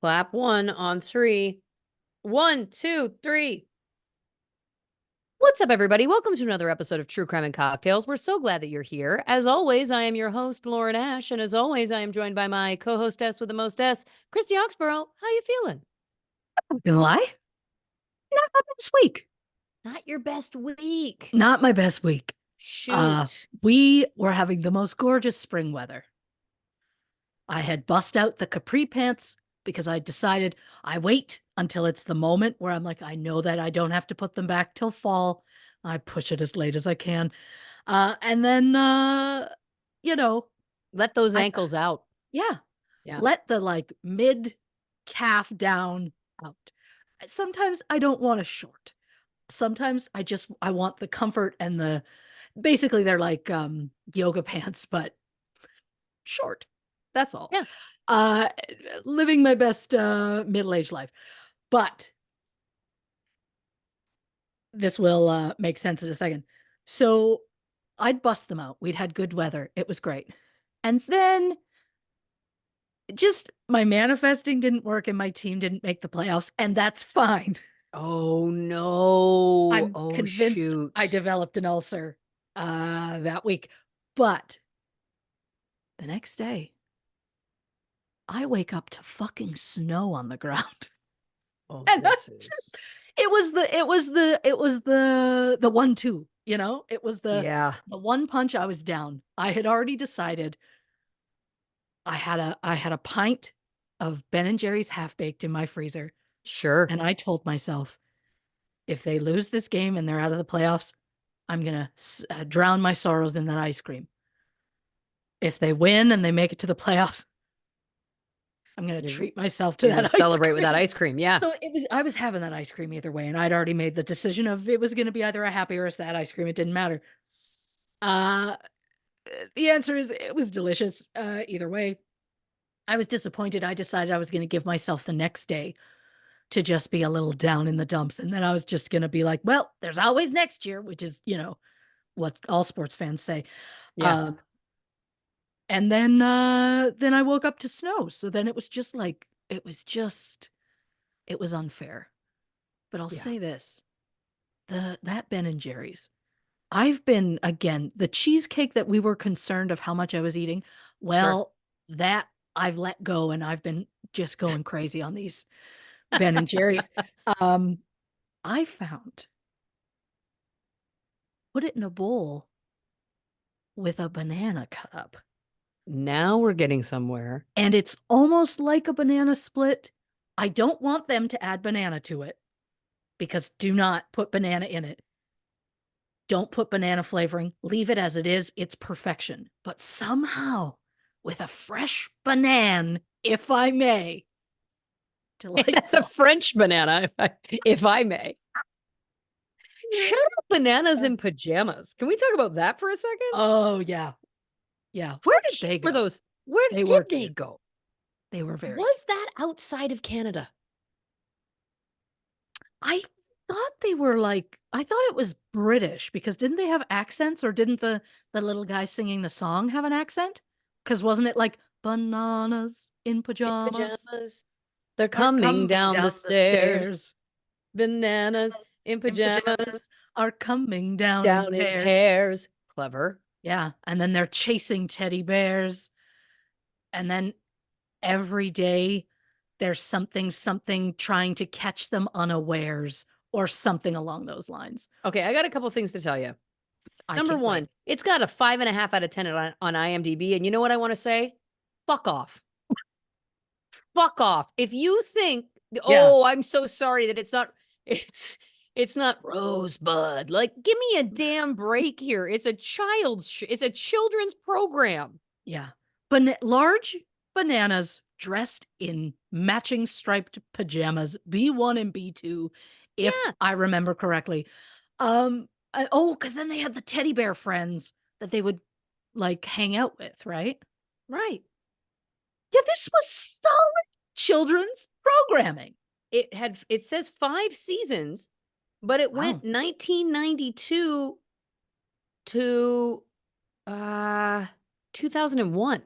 Clap one on three. One, two, three. What's up, everybody? Welcome to another episode of True Crime and Cocktails. We're so glad that you're here. As always, I am your host, Lauren Ash, and as always, I am joined by my co-hostess with the most S, Christy Oxborrow. How you feeling? Not gonna lie, not my best week. Not your best week. Not my best week. Shoot. We were having the most gorgeous spring weather. I had bust out the capri pants because I decided I wait until it's the moment where I'm like, I know that I don't have to put them back till fall. I push it as late as I can. And then, you know, Let those I, ankles out. yeah, Yeah. let the like mid calf down out. Sometimes I don't want a short. Sometimes I want the comfort and the basically they're like yoga pants but short. That's all. Yeah. Uh Living my best middle-aged life. But this will make sense in a second. So I'd bust them out. We'd had good weather. It was great. And then just my manifesting didn't work and my team didn't make the playoffs, and that's fine. Oh, no. I'm Oh, convinced I shoot. developed an ulcer that week. But the next day, I wake up to fucking snow on the ground. Oh, And this is. it was the 1-2, It was the Yeah. the one punch. I was down. I had already decided I had a pint of Ben and Jerry's half baked in my freezer, Sure. and I told myself, if they lose this game and they're out of the playoffs, I'm gonna drown my sorrows in that ice cream. If they win and they make it to the playoffs, I'm gonna You're, treat myself to you're going that to ice celebrate with that cream. ice cream. Yeah. So I was having that ice cream either way, and I'd already made the decision of it was gonna be either a happy or a sad ice cream. It didn't matter. Uh the answer is it was delicious. Either way. I was disappointed. I decided I was gonna give myself the next day to just be a little down in the dumps. And then I was just gonna be like, well, there's always next year, which is, what all sports fans say. Yeah. Um and then I woke up to snow. So then it was unfair. But I'll Yeah. say this, that Ben and Jerry's. I've been again, the cheesecake that we were concerned of how much I was eating, Sure. well, that I've let go and I've been just going crazy on these Ben and Jerry's. Um, I found put it in a bowl with a banana cut up. Now we're getting somewhere. And it's almost like a banana split. I don't want them to add banana to it because do not put banana in it. Don't put banana flavoring. Leave it as it is. It's perfection. But somehow, with a fresh banana, if I may, That's a delightful. French banana, if I may. Shout out bananas in pajamas. Can we talk about that for a second? Oh, yeah. Yeah. How Where did cute they were go? those? Where They did were they cute. go? They were very cute. Was that outside of Canada? I I thought it was British because didn't they have accents, or didn't the little guy singing the song have an accent? Because wasn't it like bananas in In pajamas pajamas. They're are coming coming down the down the stairs. stairs? Bananas in In pajamas pajamas are coming down in down in pairs. pairs. Clever. Yeah, and then they're chasing teddy bears, and then every day there's something trying to catch them unawares or something along those lines. Okay, I got a couple things to tell you. I Number can't wait. one, it's got a 5.5 out of 10 on IMDb. And you know what I want to say? Fuck off. Fuck off. If you think, Yeah. oh, I'm so sorry that it's it's not Rosebud. Like, give me a damn break here. It's a children's program. Yeah. Large bananas dressed in matching striped pajamas, B1 and B2, if Yeah, I remember correctly. Because then they had the teddy bear friends that they would like hang out with, right? right. Yeah, this was solid children's programming. It says 5 seasons, but it Wow. went 1992 to 2001.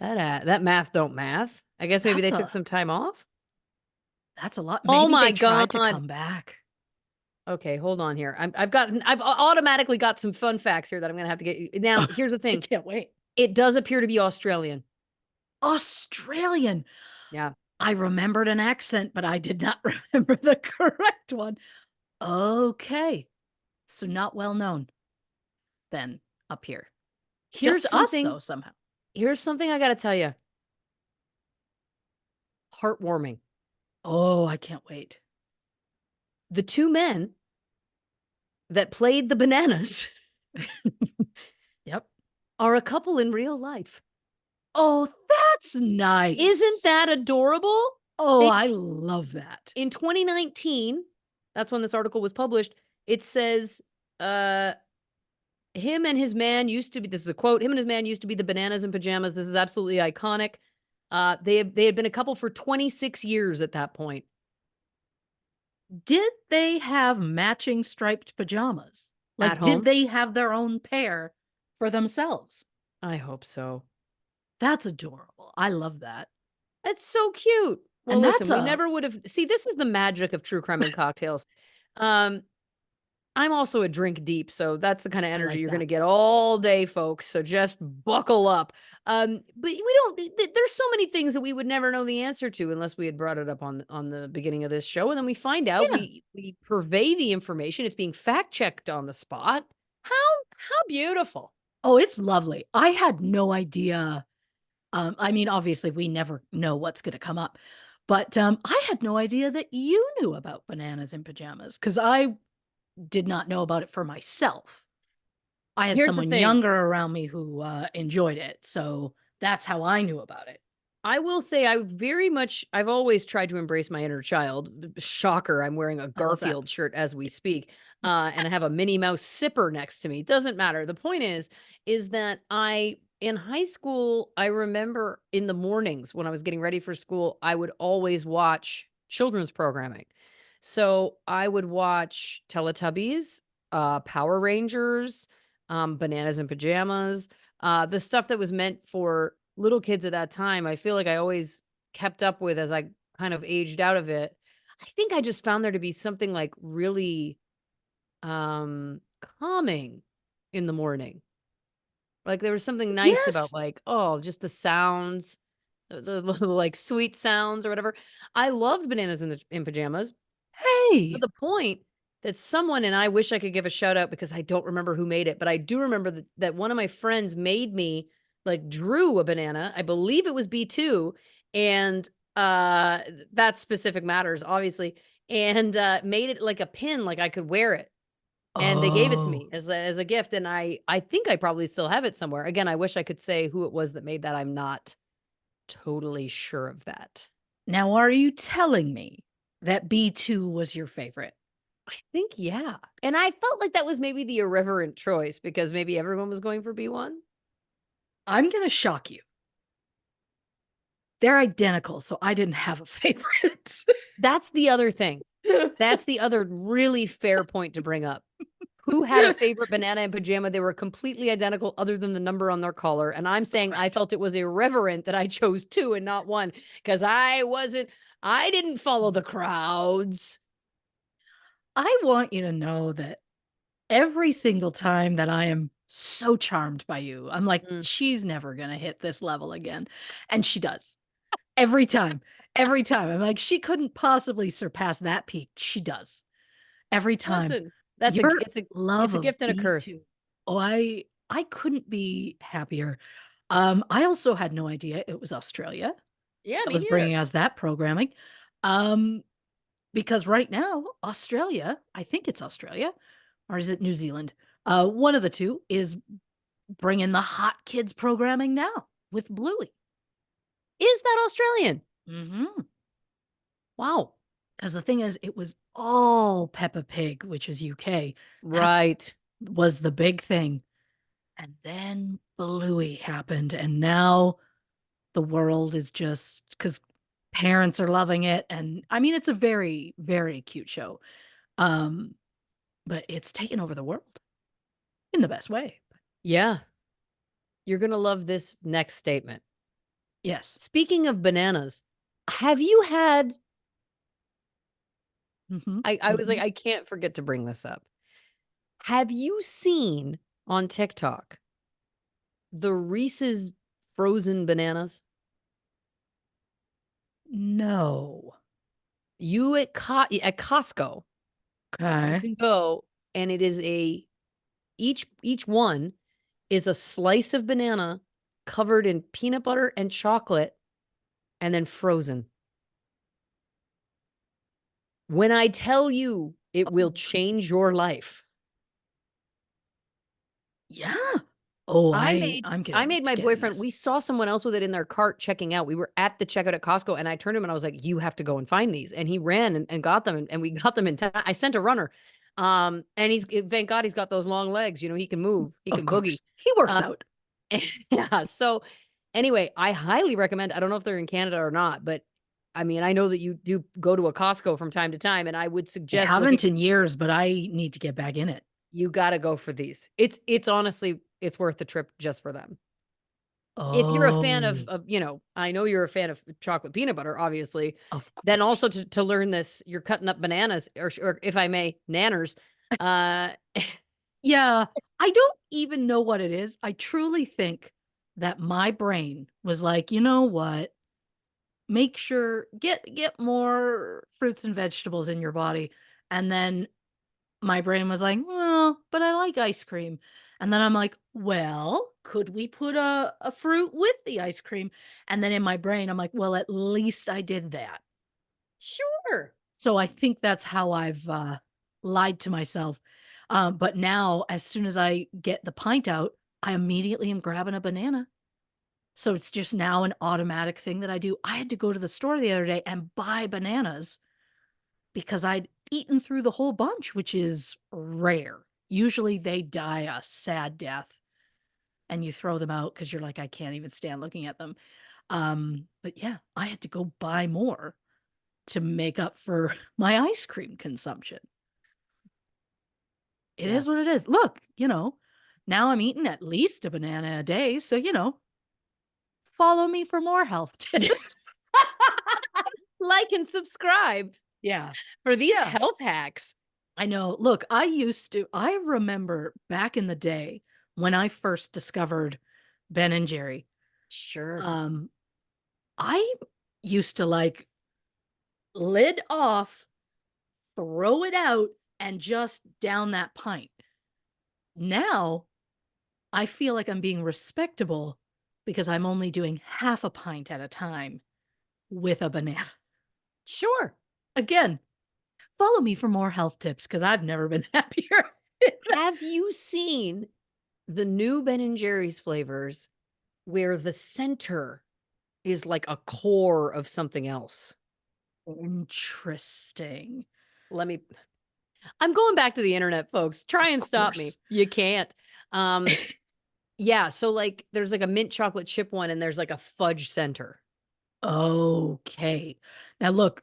That math don't math. I guess maybe they That's took a some time off? that's a lot. Oh Maybe my they tried to god. come back. Okay, hold on here. I've automatically got some fun facts here that I'm gonna have to get you now, here's the I thing. can't wait. It does appear to be Australian. Australian. Yeah. I remembered an accent, but I did not remember the correct one. Okay. So not well known then up here. Just Here's to us something though somehow. here's something I gotta tell you. Heartwarming. Oh, I can't wait. The 2 men that played the bananas Yep. are a couple in real life. Oh, that's Isn't nice. that adorable? Oh, They I love that. in 2019, that's when this article was published, it says, uh, him and his man used to be this is a quote, "Him and his man used to be the bananas in pajamas." This is absolutely iconic. They had been a couple for 26 years at that point. Did they have matching striped pajamas? At Like, did home? they have their own pair for themselves? I hope so. That's adorable. I love that. That's so cute. Well, And listen, that's we a never would have see, this is the magic of true crime and cocktails. Um, I'm also a drink deep, so that's the kind of I energy like you're gonna that. get all day, folks. So just buckle up. But we don't. There's so many things that we would never know the answer to unless we had brought it up on the beginning of this show, and then we find out. Yeah. We purvey the information. It's being fact checked on the spot. How how beautiful. Oh, it's lovely. I had no idea. I mean, obviously, we never know what's gonna come up, but, I had no idea that you knew about bananas in pajamas because I did not know about it for myself. I had Here's the someone thing. younger around me who, enjoyed it, so that's how I knew about it. I will say I've always tried to embrace my inner child. Shocker, I'm wearing a I love that. Garfield shirt as we speak, and I have a Minnie Mouse sipper next to me. Doesn't matter. The point is that I in high school, I remember in the mornings when I was getting ready for school, I would always watch children's programming. So I would watch Teletubbies, Power Rangers, Bananas in Pajamas, the stuff that was meant for little kids at that time. I feel like I always kept up with as I kind of aged out of it. I think I just found there to be something like really calming in the morning. Like there was something nice about Yes. like, oh, just the sounds, the little like sweet sounds or whatever. I loved bananas in pajamas. To Hey. the point that someone and I wish I could give a shout out because I don't remember who made it, but I do remember that one of my friends made me like drew a banana. I believe it was B2 and that specific matters obviously and made it like a pin like I could wear it. And they gave it to Oh. me as a gift and I think I probably still have it somewhere. Again, I wish I could say who it was that made that. I'm not totally sure of that. Now are you telling me that B2 was your favorite? I think, yeah. And I felt like that was maybe the irreverent choice because maybe everyone was going for B1. I'm gonna shock you. They're identical, so I didn't have a favorite. That's the other thing. That's the other really fair point to bring up. Who had a favorite banana and pajama? They were completely identical other than the number on their collar. And I'm saying I Correct. felt it was irreverent that I chose 2 and not 1 because I didn't follow the crowds. I want you to know that every single time that I am so charmed by you, I'm like, Mm, "She's never gonna hit this level again," and she does. Every time. Every time. I'm like, "She couldn't possibly surpass that peak." She does. Every time. listen, that's a Your it's a love it's a of gift and a curse. B2. Oh, I couldn't be happier. I also had no idea it was Australia Yeah, that me was neither. bringing us that programming. Um, because right now, Australia, I think it's Australia, or is it New Zealand? One of the 2 is bringing the hot kids programming now with Bluey. Is that Australian? Mhm. Wow. 'Cause the thing is, it was all Peppa Pig, which is UK. That's Right. was the big thing, and then Bluey happened, and now the world is just because parents are loving it, and I mean, it's a very, very cute show, um, but it's taken over the world in the best way. Yeah. You're gonna love this next statement. Yes. Speaking of bananas, have you had Mhm, I was like, mhm. I can't forget to bring this up. Have you seen on TikTok the Reese's frozen bananas? No. You at Costco, you Okay. can go and it is each one is a slice of banana covered in peanut butter and chocolate and then frozen. When I tell you it will Oh, change your life. yeah. Oh, I I made I'm I getting made my getting boyfriend this. we saw someone else with it in their cart checking out. We were at the checkout at Costco, and I turned to him and I was like, "You have to go and find these." And he ran and got them, and we got them in time. I sent a runner. And thank God he's got those long legs, he can move, he Of can boogie. course. He works Uh, out. yeah, so, anyway, I highly recommend I don't know if they're in Canada or not, but, I mean, I know that you do go to a Costco from time to time, and I would I suggest looking haven't in years, but I need to get back in it. you gotta go for these. It's honestly it's worth the trip just for them. If you're a fan Oh, I know you're a fan of chocolate peanut butter, obviously, of then also course. to learn this, you're cutting up bananas or if I may, nanners, uh, Yeah, I don't even know what it is. I truly think that my brain was like, "You know what? Make sure get more fruits and vegetables in your body." And then my brain was like, "Well, but I like ice cream." And then I'm like, "Well, could we put a fruit with the ice cream?" And then in my brain, I'm like, "Well, at least I did that." sure. So I think that's how I've, lied to myself. But now as soon as I get the pint out, I immediately am grabbing a banana. So it's just now an automatic thing that I do. I had to go to the store the other day and buy bananas because I'd eaten through the whole bunch, which is rare. Usually they die a sad death and you throw them out because you're like, I can't even stand looking at them. But yeah, I had to go buy more to make up for my ice cream consumption. It Yeah. is what it is. Look, now I'm eating at least a banana a day. So, follow me for more health tips. Like and subscribe Yeah. for these Yeah. health hacks. I know. Look, I remember back in the day when I first discovered Ben and Jerry. Sure. Um, I used to like lid off, throw it out, and just down that pint. Now I feel like I'm being respectable because I'm only doing half a pint at a time with a banana. Sure. Again, follow me for more health tips because I've never been happier. Have you seen the new Ben& and Jerry's flavors where the center is like a core of something else? Interesting. Let me I'm going back to the internet, folks. Try Of and stop me. course. You can't. Um, yeah, so, like, there's, like, a mint chocolate chip one, and there's, like, a fudge center. Okay. Now look,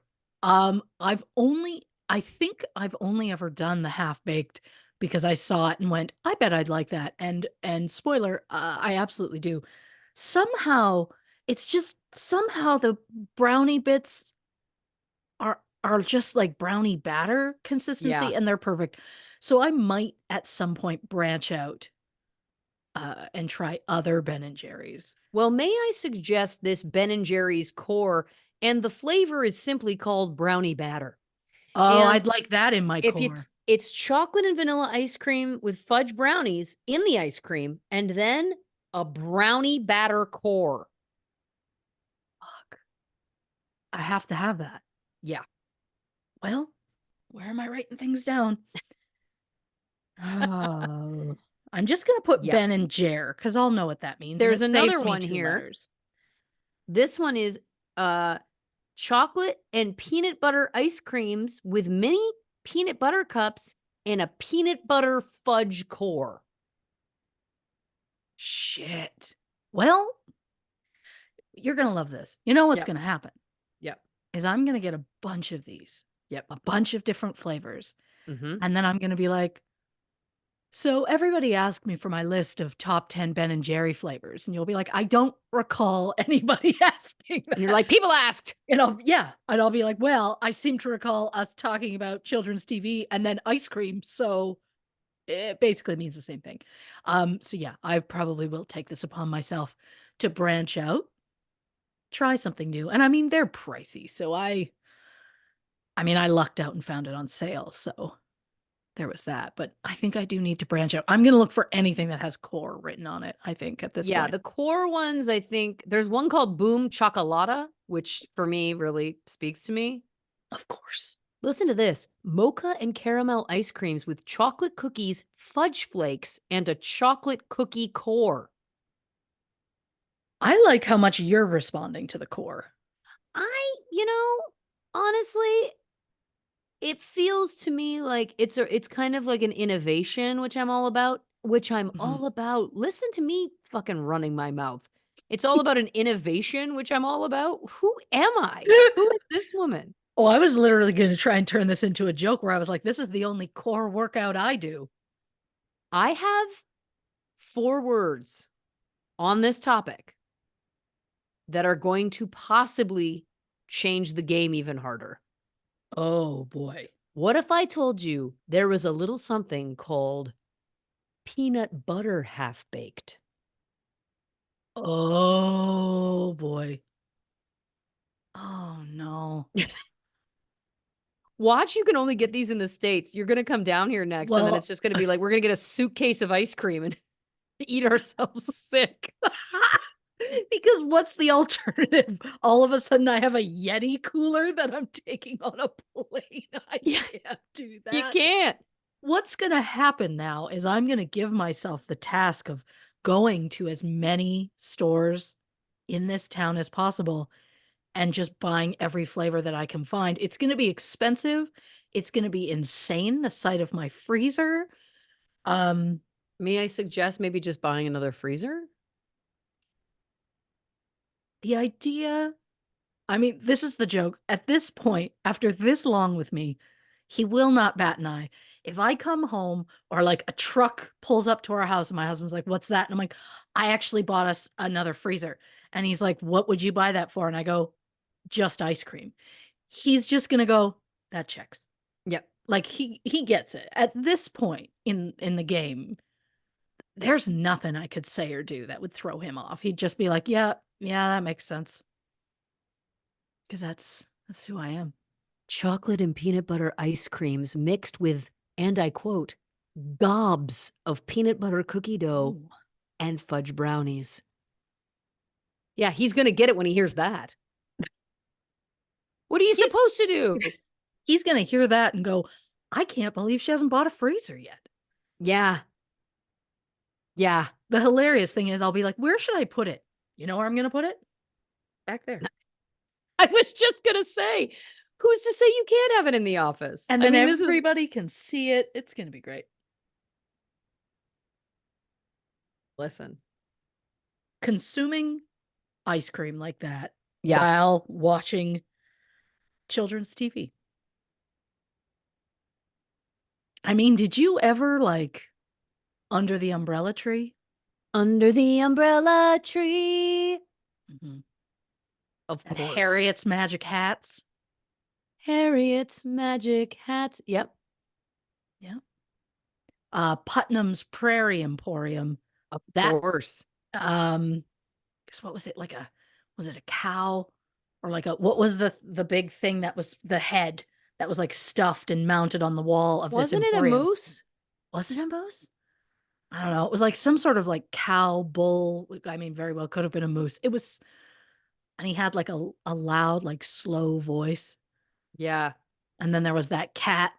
I think I've only ever done the half-baked because I saw it and went, "I bet I'd like that." And spoiler, I absolutely do. Somehow, it's just somehow the brownie bits are just like brownie batter Yeah. consistency, and they're perfect. So I might at some point branch out, and try other Ben& and Jerry's. Well, may I suggest this Ben& and Jerry's core, and the flavor is simply called brownie batter. Oh, And I'd like that in my if core. it's chocolate and vanilla ice cream with fudge brownies in the ice cream, and then a brownie batter core. Fuck. I have to have that. Yeah. Well, where am I writing things down? Oh, I'm just gonna put Yeah. Ben and Jer because I'll know what that means, and There's it another saves me one 2 here. letters. This one is, uh, chocolate and peanut butter ice creams with mini peanut butter cups and a peanut butter fudge core. Shit. Well, you're gonna love this. You know what's Yep. gonna happen Yep. is I'm gonna get a bunch of these, Yep. a bunch of different flavors, Mhm. and then I'm gonna be like, So everybody asked me for my list of top 10 Ben and Jerry flavors, and you'll be like, I don't recall anybody asking And you're that. like, people asked. And I'll be like, well, I seem to recall us talking about children's TV and then ice cream, so it basically means the same thing. So yeah, I probably will take this upon myself to branch out, try something new. And I mean, they're pricey, so I lucked out and found it on sale, so there was that. But I think I do need to branch out. I'm gonna look for anything that has core written on it, I think, at this Yeah, point. the core ones, I think there's one called Boom Chocolata, which for me really speaks to me. Of course. Listen to this: mocha and caramel ice creams with chocolate cookies, fudge flakes, and a chocolate cookie core. I like how much you're responding to the core. Honestly, it feels to me like it's kind of like an innovation, which I'm all about, which I'm Mhm. all about. Listen to me fucking running my mouth. It's all about an innovation, which I'm all about. Who am I? Who is this woman? Oh, I was literally gonna try and turn this into a joke where I was like, "This is the only core workout I do." I have 4 words on this topic that are going to possibly change the game even harder. Oh, boy. What if I told you there was a little something called peanut butter half baked? Oh, boy. Oh, no. Watch, you can only get these in the States. You're gonna come down here next, and then it's Well, just gonna be like, we're gonna get a suitcase of ice cream and eat ourselves sick. because what's the alternative? All of a sudden, I have a Yeti cooler that I'm taking on a plane. I Yeah, can't do you that. can't. What's gonna happen now is I'm gonna give myself the task of going to as many stores in this town as possible and just buying every flavor that I can find. It's gonna be expensive. It's gonna be insane, the sight of my freezer. Um, May I suggest maybe just buying another freezer? the idea this is the joke. At this point, after this long with me, he will not bat an eye. If I come home or like a truck pulls up to our house and my husband's like, "What's that?" And I'm like, "I actually bought us another freezer." And he's like, "What would you buy that for?" And I go, "Just ice cream." He's just gonna go, "That checks." Yep. Like he gets it. At this point in the game, there's nothing I could say or do that would throw him off. He'd just be like, "Yeah, yeah, that makes sense." 'Cause that's who I am. Chocolate and peanut butter ice creams mixed with, and I quote, "gobs of peanut butter cookie dough Oh. and fudge brownies." Yeah, he's gonna get it when he hears that. What are you He's supposed to do? he's gonna hear that and go, "I can't believe she hasn't bought a freezer yet." Yeah. Yeah. The hilarious thing is I'll be like, "Where should I put it?" You know where I'm gonna put it? Back there. I was just gonna say, who's to say you can't have it in the office? And I then mean, this is everybody can see it. It's gonna be great. listen. Consuming ice cream like that Yeah. while watching children's TV. Did you ever, like, Under the Umbrella Tree? Under the umbrella tree. Mhm. Of And course. Harriet's Magic Hats? Harriet's magic hats. Yep. Yeah. Putnam's Prairie Emporium. Of That, course. um 'cause what was it? Was it a cow? Or like a what was the big thing that was the head that was, like, stuffed and mounted on the wall of this Wasn't it a emporium? moose? Was it a moose? I don't know. It was like some sort of, like, cow, bull, very well could have been a moose. And he had, like, a loud, like, slow voice, Yeah. and then there was that cat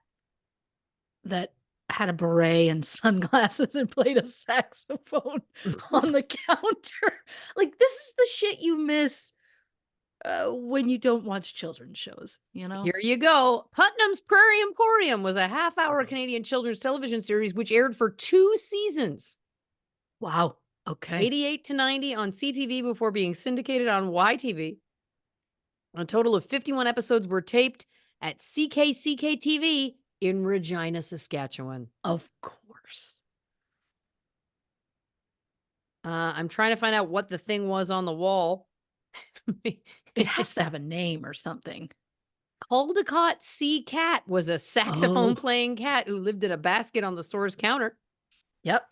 that had a beret and sunglasses and played a saxophone on the counter. Like, this is the shit you miss, when you don't watch children's shows, you know? Here you go. Putnam's Prairie Emporium was a half-hour Canadian children's television series which aired for 2 seasons, Wow. Okay. 88 to 90 on CTV before being syndicated on YTV. A total of 51 episodes were taped at CKCK-TV in Regina, Saskatchewan. Of course. I'm trying to find out what the thing was on the wall. It has to have a name or something. Caldecott Sea Cat was a saxophone Oh, playing cat who lived in a basket on the store's counter. yep.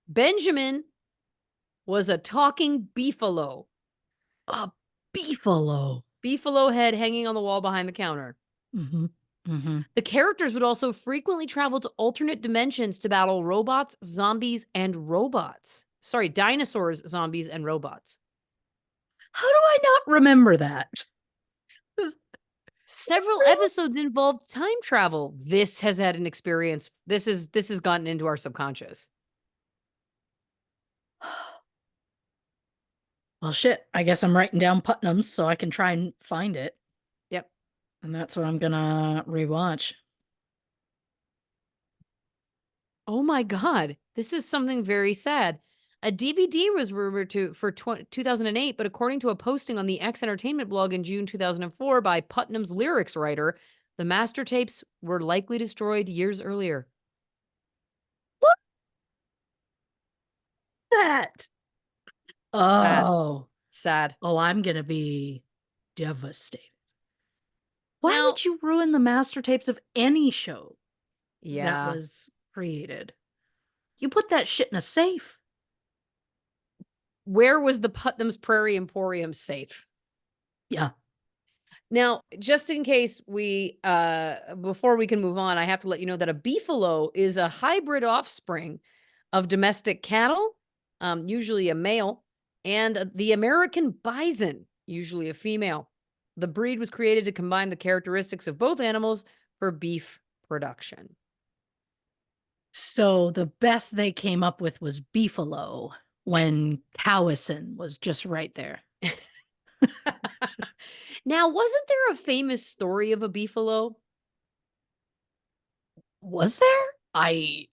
Benjamin was a talking beefalo. A beefalo. Beefalo head hanging on the wall behind the counter. Mhm. Mhm. The characters would also frequently travel to alternate dimensions to battle robots, zombies, and robots. Sorry, dinosaurs, zombies, and robots. How do I not remember that? Is that Several real? episodes involved time travel. This has had an experience. This has gotten into our subconscious. Well, shit. I guess I'm writing down Putnam's so I can try and find it. Yep. And that's what I'm gonna rewatch. Oh my God. This is something very sad. A DVD was rumored to for 2008, but according to a posting on the X Entertainment blog in June 2004 by Putnam's lyrics writer, the master tapes were likely destroyed years earlier. What that? Sad. Oh. Sad. Oh, I'm gonna be devastated. Why Now, would you ruin the master tapes of any show that yeah, was created? You put that shit in a safe. where was the Putnam's Prairie Emporium safe? Yeah. Now, just in case we before we can move on, I have to let you know that a beefalo is a hybrid offspring of domestic cattle, usually a male, and the American bison, usually a female. The breed was created to combine the characteristics of both animals for beef production. So the best they came up with was beefalo when cowison was just right there. Now, wasn't there a famous story of a beefalo? Was there? I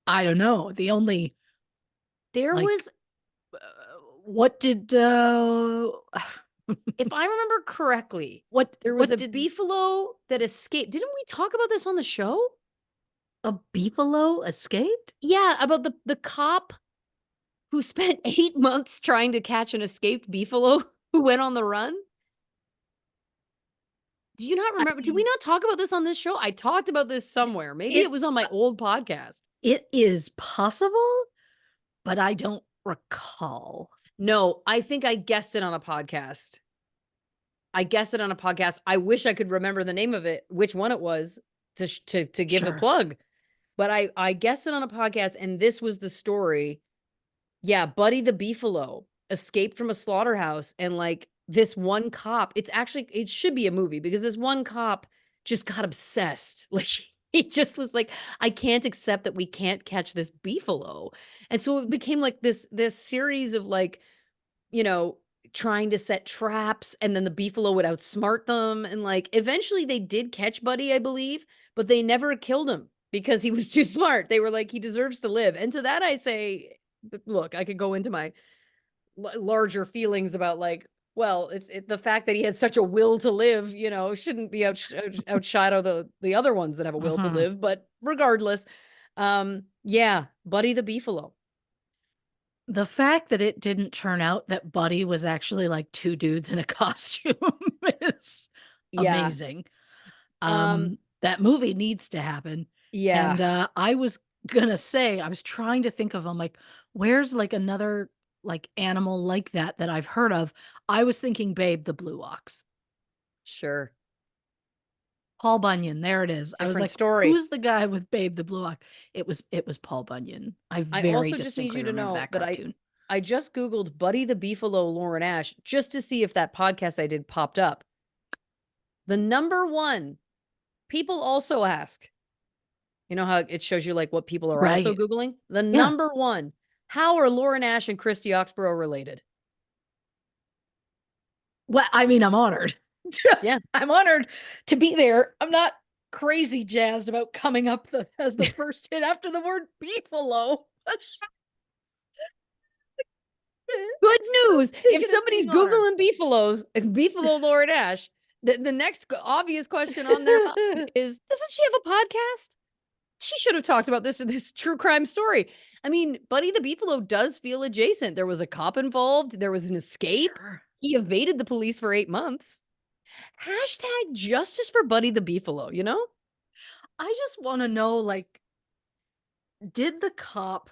don't know. The only There like was, uh, what did if I remember correctly, there was what a did beefalo that escaped. Didn't we talk about this on the show? a beefalo escaped? Yeah, about the cop who spent 8 months trying to catch an escaped beefalo who went on the run? Do you not I remember? Did we mean, not talk about this on this show? I talked about this somewhere. Maybe it it was on my old podcast. it is possible, but I don't recall. No, I think I guessed it on a podcast. I guessed it on a podcast. I wish I could remember the name of it, which one it was to give a Sure. plug. But I guessed it on a podcast, and this was the story. Yeah, Buddy the Beefalo escaped from a slaughterhouse, and, like, this one cop it should be a movie because this one cop just got obsessed. Like, he just was like, "I can't accept that we can't catch this beefalo." And so it became, like, this series of, like, you know, trying to set traps, and then the beefalo would outsmart them, and, like, eventually they did catch Buddy, I believe, but they never killed him because he was too smart. They were like, "He deserves to live." And to that I say, look, I could go into my larger feelings about, like, well, the fact that he had such a will to live, shouldn't be outshadow the other ones that have a will to Mhm. live. But regardless, yeah, Buddy the Beefalo. The fact that it didn't turn out that Buddy was actually like 2 dudes in a costume is Yeah. amazing. Um, That movie needs to happen, yeah, and, I was gonna say, I was trying to think of, I'm like, where's, like, another, like, animal like that that I've heard of? I was thinking Babe the Blue Ox. sure. Paul Bunyan, there it is. I was Different like, story. "Who's the guy with Babe the Blue Ox?" It was Paul Bunyan. I I very also just need distinctly you to remember know that that I cartoon. I just Googled Buddy the Beefalo Lauren Ash just to see if that podcast I did popped up. The number one people also ask, you know how it shows you like what people are also Right. Googling? The Yeah. number one, how are Lauren Ash and Christy Oxborrow related? Well, I mean, I'm honored. Yeah. I'm honored to be there. I'm not crazy jazzed about coming up as the first hit after the word beefalo. Good So news. take If it as somebody's being honored. Googling beefaloes, it's beefalo Lauren Ash. The next obvious question on their mind is, doesn't she have a podcast? She should have talked about this in this true crime story. I mean, Buddy the Beefalo does feel adjacent. There was a cop involved. There was an escape. Sure. He evaded the police for 8 months. Hashtag justice for Buddy the Beefalo, you know? I just wanna know, like, did the cop,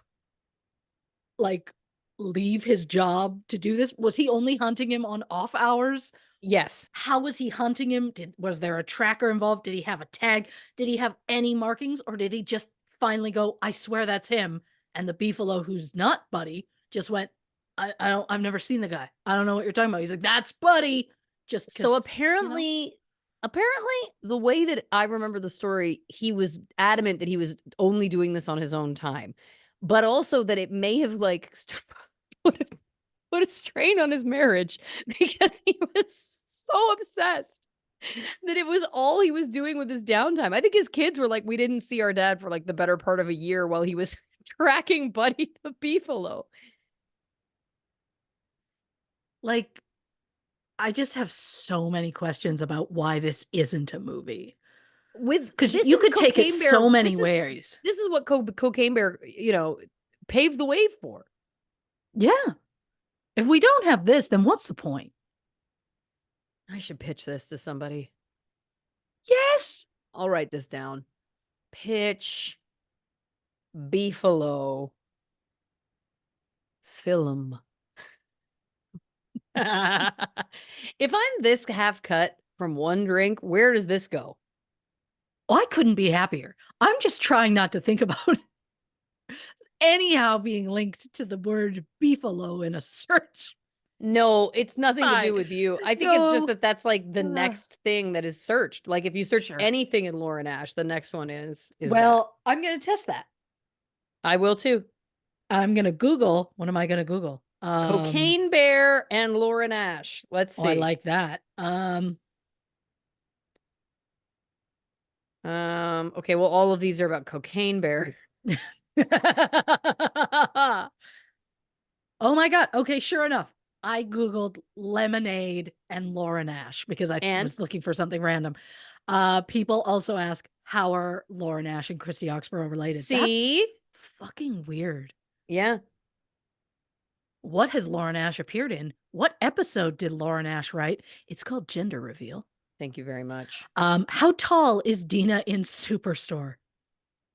like, leave his job to do this? Was he only hunting him on off hours? Yes. How was he hunting him? Was there a tracker involved? Did he have a tag? Did he have any markings, or did he just finally go, "I swear that's him," and the beefalo who's not Buddy just went, I've never seen the guy. I don't know what you're talking about." He's like, "That's Buddy." Just So because, apparently the way that I remember the story, he was adamant that he was only doing this on his own time, but also that it may have like put a, put a strain on his marriage because he was so obsessed that it was all he was doing with his downtime. I think his kids were like, we didn't see our dad for like the better part of a year while he was tracking Buddy the Beefalo. like, I just have so many questions about why this isn't a movie. With Because this you is could take it Cocaine Bear. so many ways. This is what Cocaine Bear, paved the way for. Yeah. If we don't have this, then what's the point? I should pitch this to somebody. Yes. I'll write this down. Pitch Beefalo film. If I'm this half cut from one drink, where does this go? Oh, I couldn't be happier. I'm just trying not to think about anyhow being linked to the word beefalo in a search. No, it's nothing to do Fine. with you. I think it's just No. that's like the Uh, next thing that is searched. Like if you search Sure. anything in Lauren Ash, the next one is that. Well, I'm going to test that. I will too. I'm going to Google. What am I going to Google? Cocaine Bear and Lauren Ash. Let's see. I like that. Okay, well, all of these are about Cocaine Bear. Oh my God. Okay, sure enough. I Googled lemonade and Lauren Ash because I And was looking for something random. People also ask, how are Lauren Ash and Christy Oxborrow related? see? That's fucking weird. Yeah. What has Lauren Ash appeared in? What episode did Lauren Ash write? It's called Gender Reveal. Thank you very much. How tall is Dina in Superstore?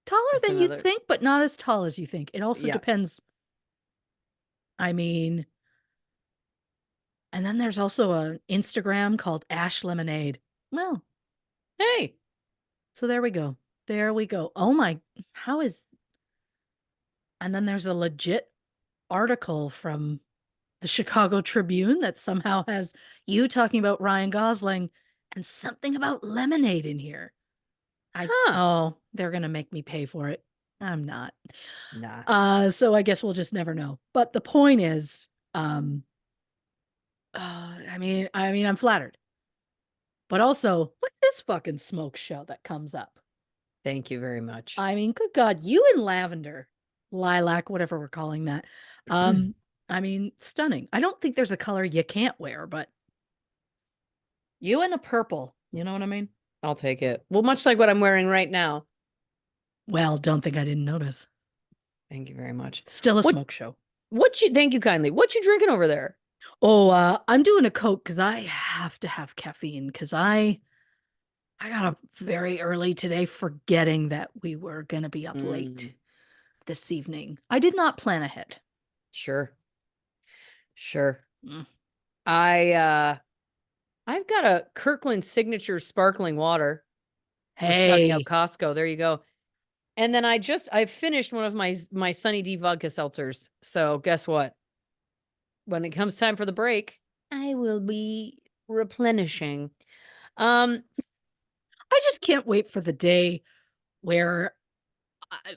Taller That's than you another think, but not as tall as you think. It also Yeah. depends. I mean, and then there's also an Instagram called Ash Lemonade. Well, Hey. so there we go. There we go. Oh my, how is, and then there's a legit article from the Chicago Tribune that somehow has you talking about Ryan Gosling and something about lemonade in here. Huh. Oh, they're gonna make me pay for it. I'm not. Nah. So I guess we'll just never know. But the point is, I mean, I'm flattered. But also, look at this fucking smoke show that comes up. Thank you very much. I mean, good God, you in lavender, lilac, whatever we're calling that. I mean, stunning. I don't think there's a color you can't wear, but you in a purple, you know what I mean? I'll take it. Well, much like what I'm wearing right now. Well, don't think I didn't notice. Thank you very much. Still a smoke show. Thank you kindly. What you drinking over there? Oh, I'm doing a Coke because I have to have caffeine because I got up very early today forgetting that we were going to be up late this evening. I did not plan ahead. Sure. Sure. Mm. I've got a Kirkland signature sparkling water. We're shouting out Hey, Costco. There you go. And then I finished one of my Sunny D vodka seltzers. So guess what? When it comes time for the break, I will be replenishing. I just can't wait for the day where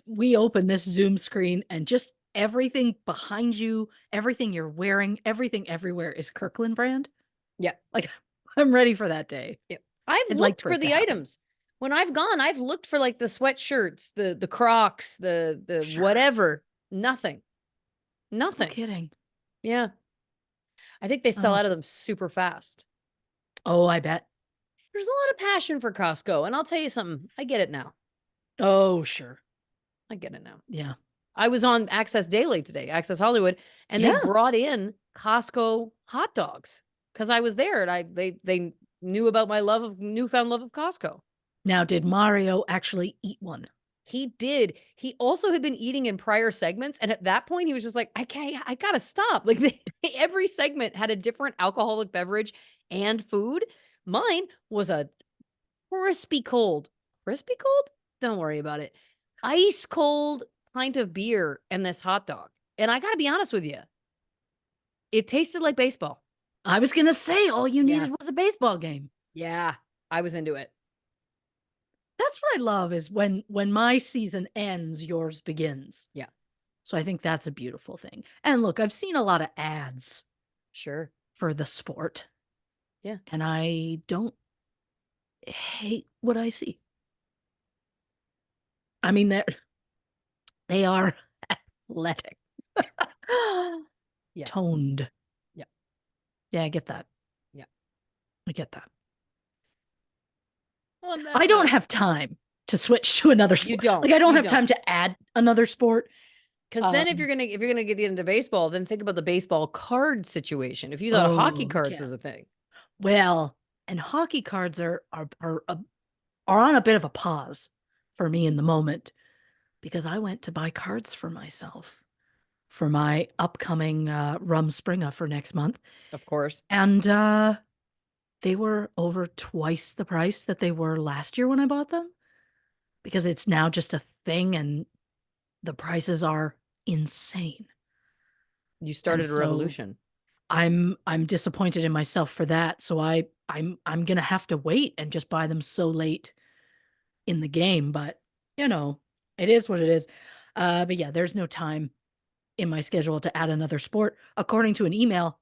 we open this Zoom screen and just everything behind you, everything you're wearing, everything everywhere is Kirkland brand. Yeah. Like, I'm ready for that day. Yep. I've I'd like looked for for it to the happen. items. When I've gone, I've looked for like the sweatshirts, the Crocs, the Sure. whatever. Nothing. No Nothing. kidding. Yeah. I think they sell Oh. out of them super fast. Oh, I bet. There's a lot of passion for Costco, and I'll tell you something. I get it now. Oh, sure. I get it now. Yeah. I was on Access Daily today, Access Hollywood, and they Yeah. brought in Costco hot dogs because I was there and they knew about my newfound love of Costco. Now, did Mario actually eat one? He did. He also had been eating in prior segments, and at that point, he was just like, I gotta stop." Like, every segment had a different alcoholic beverage and food. Mine was a crispy cold. Crispy cold? Don't worry about it. Ice cold pint of beer and this hot dog. And I gotta be honest with you, it tasted like baseball. I was gonna say all you Yeah. needed was a baseball game. Yeah, I was into it. That's what I love is when my season ends, yours begins. Yeah. So I think that's a beautiful thing. And look, I've seen a lot of ads Sure. for the sport. Yeah. And I don't hate what I see. I mean, they are athletic. Yeah. Toned. Yeah. Yeah, I get that. Yeah. I get that. On that I don't note, have time to switch to another sport. you don't. Like I don't You have don't. time to add another sport. Because then if you're gonna get into baseball, then think about the baseball card situation. If you thought hockey Oh, cards yeah. was a thing. Well, and hockey cards are on a bit of a pause for me in the moment because I went to buy cards for myself for my upcoming Rumspringa for next month. Of course. And they were over twice the price that they were last year when I bought them because it's now just a thing and the prices are insane. You And started a so revolution. I'm disappointed in myself for that. So I'm gonna have to wait and just buy them so late in the game. But you know, it is what it is. But yeah, there's no time in my schedule to add another sport. According to an email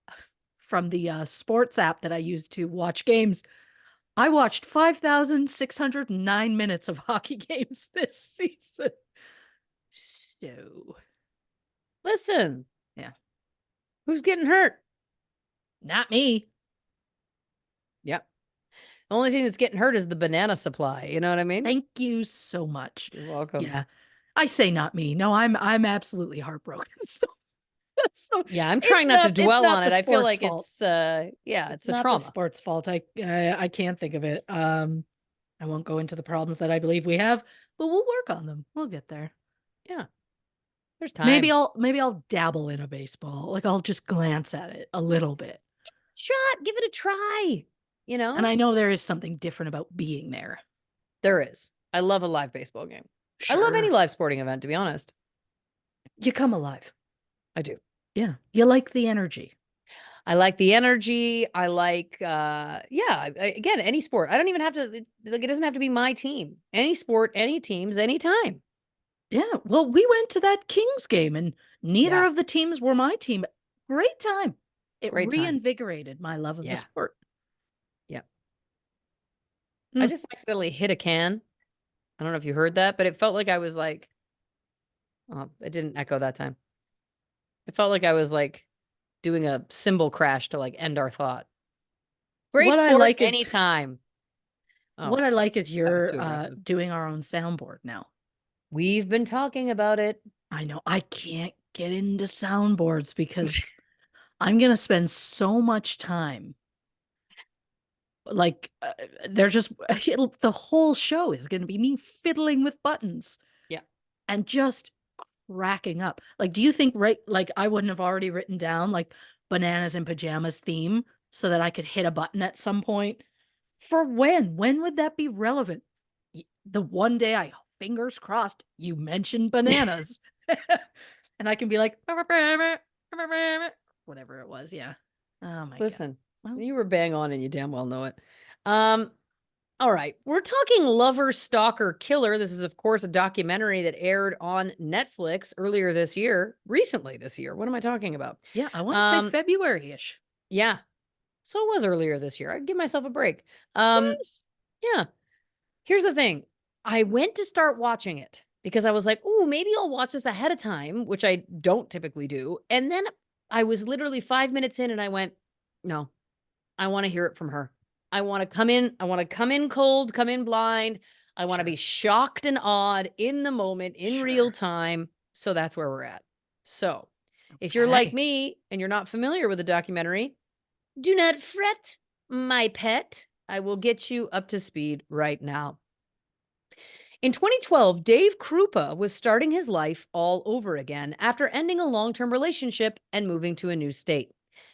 from the sports app that I use to watch games, I watched 5,609 minutes of hockey games this season. So, Listen, yeah, who's getting hurt? not me. Yep. The only thing that's getting hurt is the banana supply. You know what I mean? Thank you so much. You're welcome. Yeah. I say not me. No, I'm absolutely heartbroken. So Yeah, I'm trying not to dwell on it. I feel like fault. it's yeah, it's a not the trauma. sports fault. I can't think of it. I won't go into the problems that I believe we have, but we'll work on them. We'll get there. Yeah. There's time. Maybe I'll dabble in a baseball. Like I'll just glance at it a little bit. Shot, give it a try. You know? And I know there is something different about being there. There is. I love a live baseball game. I love any Sure. live sporting event, to be honest. You come alive. I do. Yeah. You like the energy. I like the energy. I like, again, any sport. I don't even have to, like, it doesn't have to be my team. Any sport, any teams, anytime. Yeah. Well, we went to that Kings game and neither Yeah. of the teams were my team. Great time. It Great time. reinvigorated my love of the Yeah. sport. Yep. I Hmm. just accidentally hit a can. I don't know if you heard that, but it felt like I was like, oh, it didn't echo that time. It felt like I was like doing a cymbal crash to like end our thought. Great What I sport like is anytime. Oh, what I like is that was you're too aggressive. doing our own soundboard now. We've been talking about it. I know I can't get into soundboards because I'm gonna spend so much time. Like they're just the whole show is gonna be me fiddling with buttons. Yeah. And just racking up. Like, do you think like I wouldn't have already written down like bananas and pajamas theme so that I could hit a button at some point? For when? When would that be relevant? The one day I fingers crossed you mentioned bananas. And I can be like whatever it was. Yeah. Oh my Listen, God. Well, you were bang on and you damn well know it. All right. We're talking Lover Stalker Killer. This is, of course, a documentary that aired on Netflix earlier this year, recently this year. What am I talking about? yeah, I want to say February-ish. Yeah. So it was earlier this year. I'd give myself a break. Nice. Yeah. Here's the thing. I went to start watching it because I was like, "Ooh, maybe I'll watch this ahead of time," which I don't typically do. And then I was literally 5 minutes in and I went, "No, I want to hear it from her. I want to come in. I want to come in cold, come in blind. I want to Sure. be shocked and awed in the moment, in real Sure. time." So that's where we're at. So if you're like Okay. me and you're not familiar with the documentary, do not fret, my pet. I will get you up to speed right now. In 2012, Dave Krupa was starting his life all over again after ending a long term relationship and moving to a new state.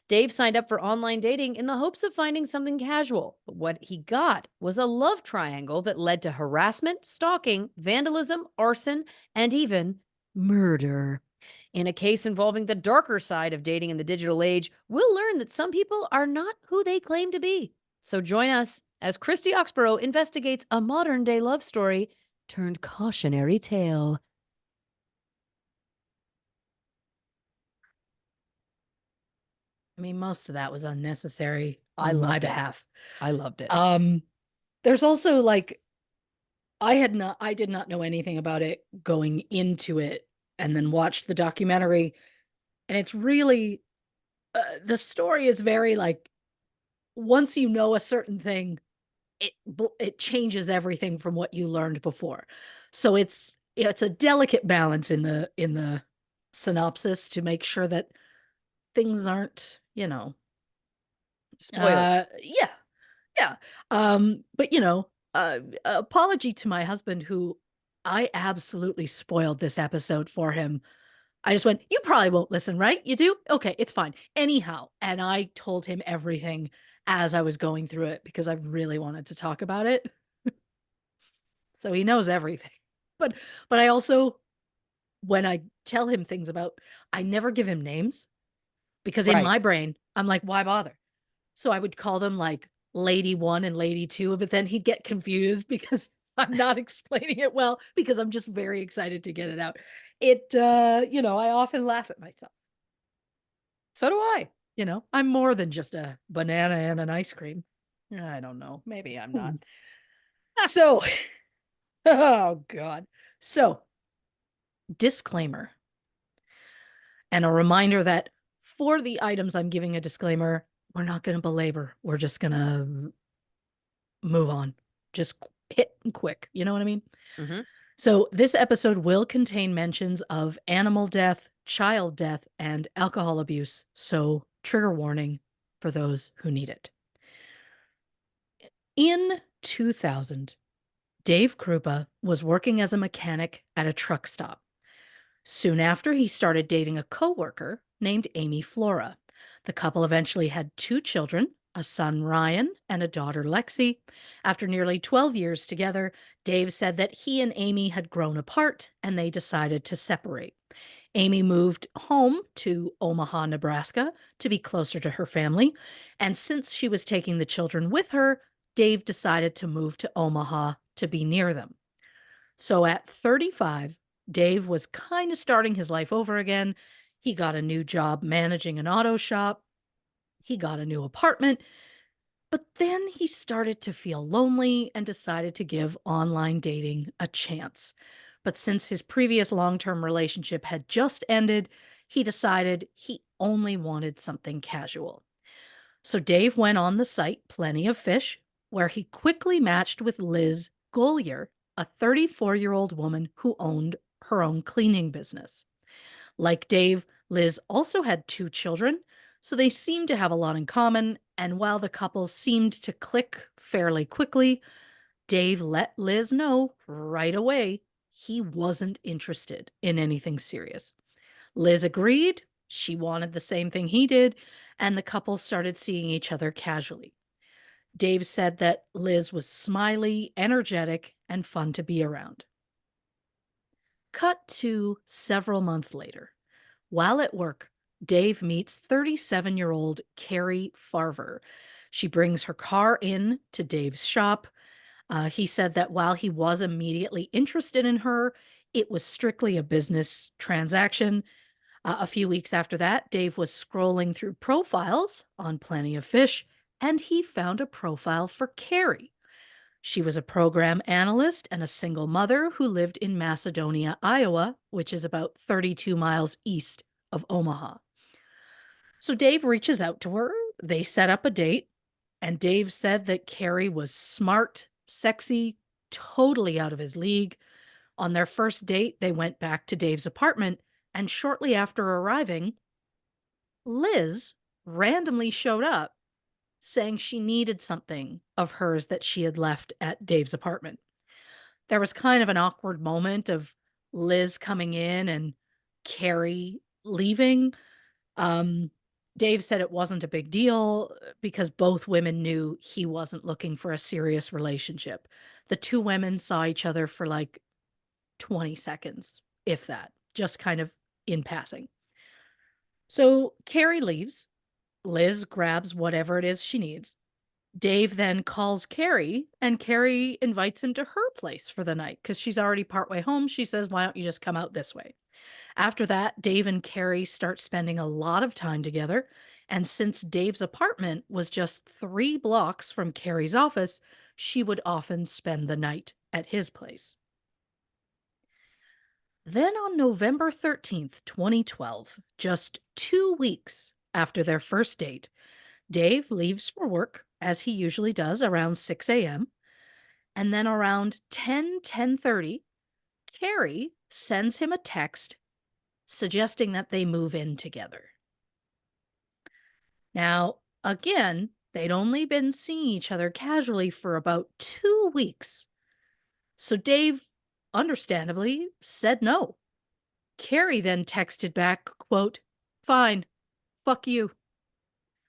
Dave signed up for online dating in the hopes of finding something casual, but what he got was a love triangle that led to harassment, stalking, vandalism, arson, and even murder. In a case involving the darker side of dating in the digital age, we'll learn that some people are not who they claim to be. So join us as Christy Oxborrow investigates a modern day love story turned cautionary tale. I mean, most of that was unnecessary I on my loved it. behalf. I loved it. Um, there's also like I did not know anything about it going into it and then watched the documentary, and it's really the story is very like once you know a certain thing, it changes everything from what you learned before. So it's a delicate balance in the synopsis to make sure that things aren't, Spoiled. yeah, yeah. But apology to my husband who I absolutely spoiled this episode for him. I just went, "You probably won't listen, right? You do? Okay, it's fine." Anyhow, and I told him everything as I was going through it because I really wanted to talk about it. So he knows everything. But I also when I tell him things about I never give him names because in Right. my brain, I'm like, "Why bother?" So I would call them like lady 1 and lady 2, but then he'd get confused because I'm not explaining it well because I'm just very excited to get it out. I often laugh at myself. So do I. I'm more than just a banana and an ice cream. I don't know. Maybe I'm not. Hmm. So, oh God. So, disclaimer and a reminder that for the items I'm giving a disclaimer, we're not going to belabor. We're just going to move on. Just hit and quick. You know what I mean? Hmm. So, this episode will contain mentions of animal death, child death, and alcohol abuse. So, trigger warning for those who need it. In 2000, Dave Krupa was working as a mechanic at a truck stop. Soon after, he started dating a coworker named Amy Flora. The couple eventually had 2 children, a son Ryan and a daughter Lexi. After nearly 12 years together, Dave said that he and Amy had grown apart and they decided to separate. Amy moved home to Omaha, Nebraska to be closer to her family. And since she was taking the children with her, Dave decided to move to Omaha to be near them. So at 35, Dave was kind of starting his life over again. He got a new job managing an auto shop. He got a new apartment. But then he started to feel lonely and decided to give online dating a chance. But since his previous long term relationship had just ended, he decided he only wanted something casual. So Dave went on the site Plenty of Fish, where he quickly matched with Liz Gollier, a 34-year-old woman who owned her own cleaning business. Like Dave, Liz also had 2 children, so they seemed to have a lot in common. And while the couple seemed to click fairly quickly, Dave let Liz know right away he wasn't interested in anything serious. Liz agreed. She wanted the same thing he did, and the couple started seeing each other casually. Dave said that Liz was smiley, energetic, and fun to be around. Cut to several months later. While at work, Dave meets 37-year-old Carrie Farver. She brings her car in to Dave's shop. He said that while he was immediately interested in her, it was strictly a business transaction. A few weeks after that, Dave was scrolling through profiles on Plenty of Fish, and he found a profile for Carrie. She was a program analyst and a single mother who lived in Macedonia, Iowa, which is about 32 miles east of Omaha. So Dave reaches out to her. They set up a date, and Dave said that Carrie was smart, sexy, totally out of his league. On their first date, they went back to Dave's apartment, and shortly after arriving, Liz randomly showed up saying she needed something of hers that she had left at Dave's apartment. There was kind of an awkward moment of Liz coming in and Carrie leaving. Um, Dave said it wasn't a big deal because both women knew he wasn't looking for a serious relationship. The two women saw each other for like 20 seconds, if that, just kind of in passing. So Carrie leaves. Liz grabs whatever it is she needs. Dave then calls Carrie, and Carrie invites him to her place for the night because she's already partway home. She says, "Why don't you just come out this way?" After that, Dave and Carrie start spending a lot of time together. And since Dave's apartment was just 3 blocks from Carrie's office, she would often spend the night at his place. Then on November 13th, 2012, just 2 weeks after their first date, Dave leaves for work, as he usually does, around 6 a.m. And then around 10:30, Carrie sends him a text suggesting that they move in together. Now, again, they'd only been seeing each other casually for about 2 weeks. So Dave, understandably, said no. Carrie then texted back, quote, "Fine, fuck you."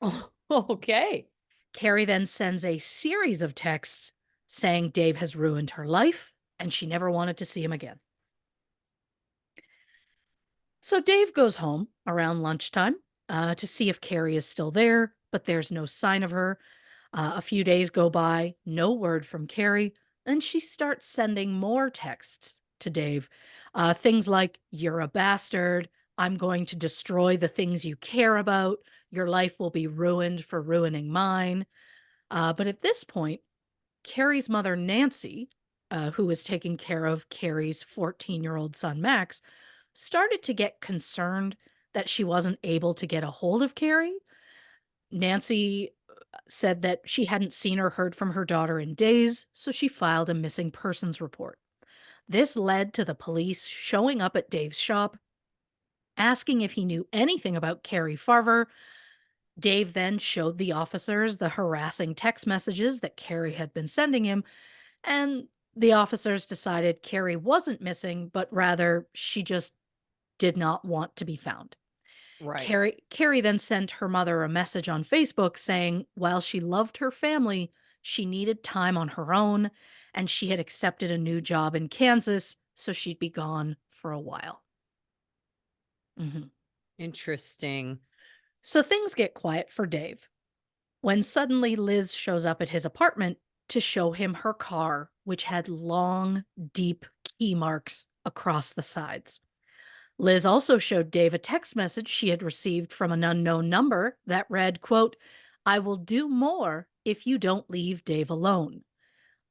Oh, okay. Carrie then sends a series of texts saying Dave has ruined her life and she never wanted to see him again. So Dave goes home around lunchtime to see if Carrie is still there, but there's no sign of her. A few days go by, no word from Carrie, and she starts sending more texts to Dave. Things like, "You're a bastard. I'm going to destroy the things you care about. Your life will be ruined for ruining mine." But at this point, Carrie's mother, Nancy, who was taking care of Carrie's 14-year-old son, Max, started to get concerned that she wasn't able to get a hold of Carrie. Nancy said that she hadn't seen or heard from her daughter in days, so she filed a missing persons report. This led to the police showing up at Dave's shop, asking if he knew anything about Carrie Farver. Dave then showed the officers the harassing text messages that Carrie had been sending him, and the officers decided Carrie wasn't missing, but rather she just did not want to be found. Right. Carrie then sent her mother a message on Facebook saying while she loved her family, she needed time on her own, and she had accepted a new job in Kansas, so she'd be gone for a while. Mhm. Interesting. So things get quiet for Dave when suddenly Liz shows up at his apartment to show him her car, which had long, deep key marks across the sides. Liz also showed Dave a text message she had received from an unknown number that read, quote, "I will do more if you don't leave Dave alone."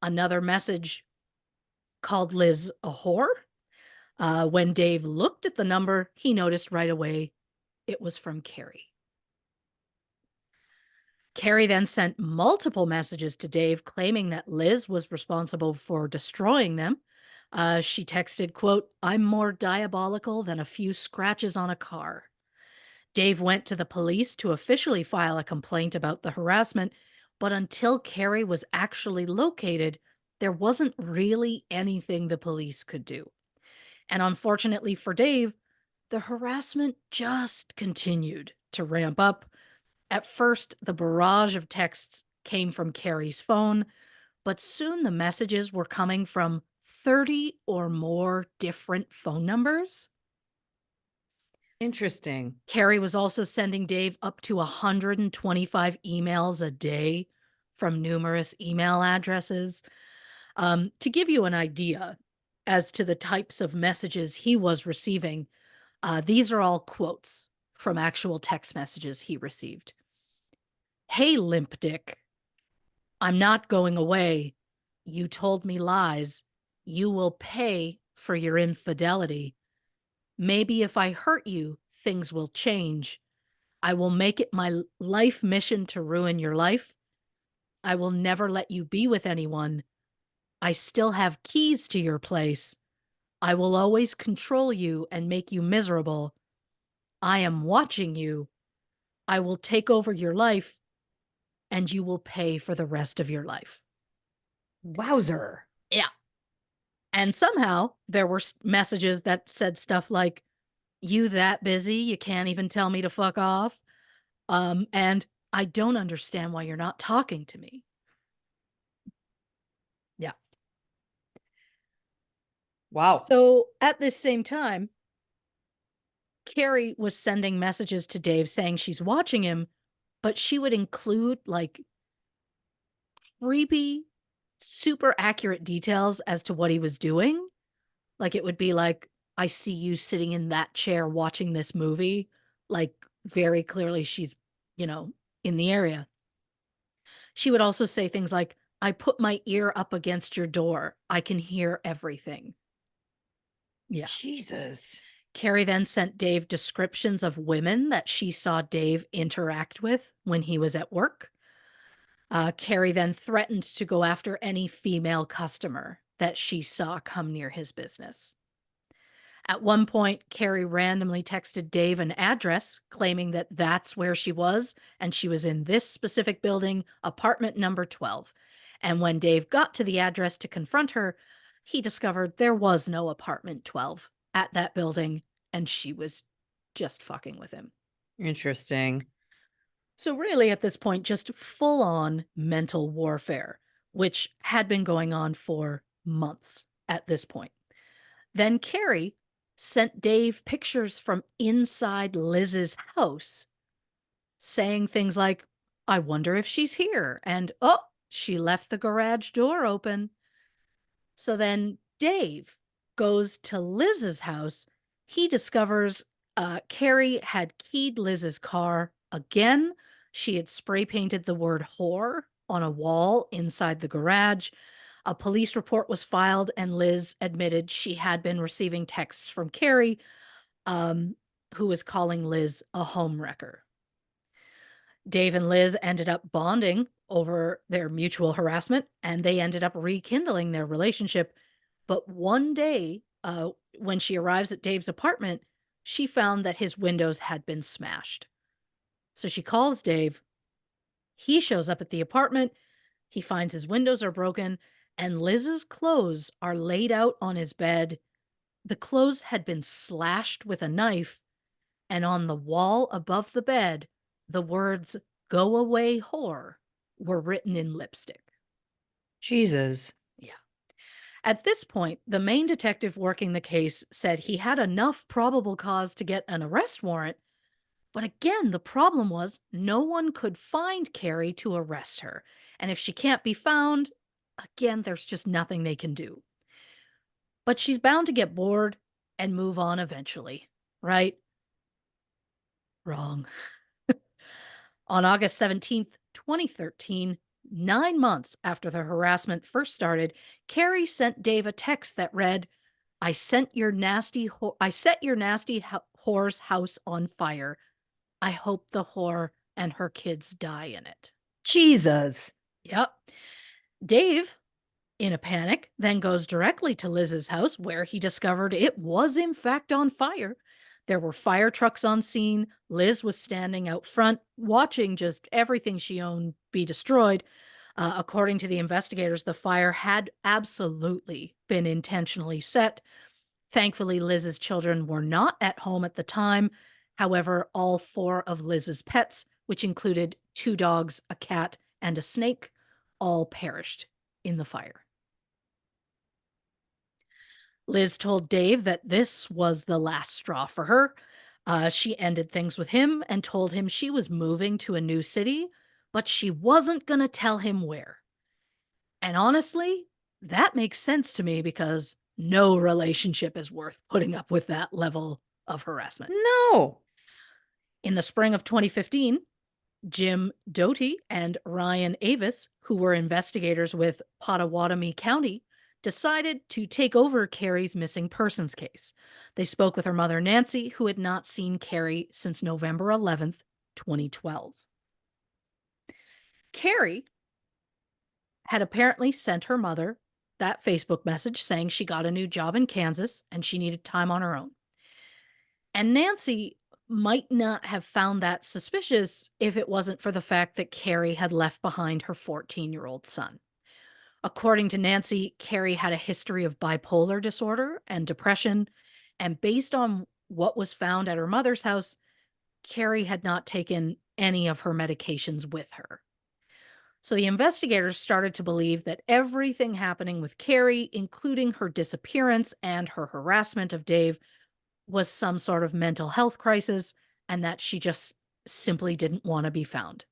Another message called Liz a whore. When Dave looked at the number, he noticed right away it was from Carrie. Carrie then sent multiple messages to Dave claiming that Liz was responsible for destroying them. She texted, quote, "I'm more diabolical than a few scratches on a car." Dave went to the police to officially file a complaint about the harassment, but until Carrie was actually located, there wasn't really anything the police could do. And unfortunately for Dave, the harassment just continued to ramp up. At first, the barrage of texts came from Carrie's phone, but soon the messages were coming from 30 or more different phone numbers. Interesting. Carrie was also sending Dave up to 125 emails a day from numerous email addresses. To give you an idea as to the types of messages he was receiving, these are all quotes from actual text messages he received. "Hey, limp dick. I'm not going away. You told me lies. You will pay for your infidelity. Maybe if I hurt you, things will change. I will make it my life mission to ruin your life. I will never let you be with anyone. I still have keys to your place. I will always control you and make you miserable. I am watching you. I will take over your life and you will pay for the rest of your life. Wowzer. Yeah. And somehow there were messages that said stuff like, you that busy, you can't even tell me to fuck off. And I don't understand why you're not talking to me. Yeah. Wow. So at this same time, Carrie was sending messages to Dave saying she's watching him, but she would include like creepy, super accurate details as to what he was doing. Like it would be like, I see you sitting in that chair watching this movie. Like very clearly she's, you know, in the area. She would also say things like, I put my ear up against your door. I can hear everything. Yeah. Jesus. Carrie then sent Dave descriptions of women that she saw Dave interact with when he was at work. Carrie then threatened to go after any female customer that she saw come near his business. At one point, Carrie randomly texted Dave an address claiming that that's where she was and she was in this specific building, apartment number 12. And when Dave got to the address to confront her, he discovered there was no apartment 12 at that building and she was just fucking with him. Interesting. So, really, at this point, just full on mental warfare, which had been going on for months at this point. Then Carrie sent Dave pictures from inside Liz's house saying things like, I wonder if she's here. And, oh, she left the garage door open. So then Dave goes to Liz's house. He discovers Carrie had keyed Liz's car again. She had spray painted the word whore on a wall inside the garage. A police report was filed, and Liz admitted she had been receiving texts from Carrie, um, who was calling Liz a homewrecker. Dave and Liz ended up bonding over their mutual harassment, and they ended up rekindling their relationship. But one day, when she arrives at Dave's apartment, she found that his windows had been smashed. So she calls Dave. He shows up at the apartment. He finds his windows are broken, and Liz's clothes are laid out on his bed. The clothes had been slashed with a knife, and on the wall above the bed, the words, "Go away, whore," were written in lipstick. Jesus. Yeah. At this point, the main detective working the case said he had enough probable cause to get an arrest warrant. But again, the problem was no one could find Carrie to arrest her. And if she can't be found, again, there's just nothing they can do. But she's bound to get bored and move on eventually, right? Wrong. On August 17th, 2013, 9 months after the harassment first started, Carrie sent Dave a text that read, I set your nasty whore's house on fire. I hope the whore and her kids die in it. Jesus. Yep. Dave, in a panic, then goes directly to Liz's house where he discovered it was in fact on fire. There were fire trucks on scene. Liz was standing out front, watching just everything she owned be destroyed. According to the investigators, the fire had absolutely been intentionally set. Thankfully, Liz's children were not at home at the time. However, all four of Liz's pets, which included two dogs, a cat, and a snake, all perished in the fire. Liz told Dave that this was the last straw for her. She ended things with him and told him she was moving to a new city, but she wasn't going to tell him where. And honestly, that makes sense to me because no relationship is worth putting up with that level of harassment. No. In the spring of 2015, Jim Doty and Ryan Avis, who were investigators with Pottawatomie County, decided to take over Carrie's missing persons case. They spoke with her mother, Nancy, who had not seen Carrie since November 11th, 2012. Carrie had apparently sent her mother that Facebook message saying she got a new job in Kansas and she needed time on her own. And Nancy might not have found that suspicious if it wasn't for the fact that Carrie had left behind her 14-year-old son. According to Nancy, Carrie had a history of bipolar disorder and depression, and based on what was found at her mother's house, Carrie had not taken any of her medications with her. So the investigators started to believe that everything happening with Carrie, including her disappearance and her harassment of Dave, was some sort of mental health crisis and that she just simply didn't want to be found.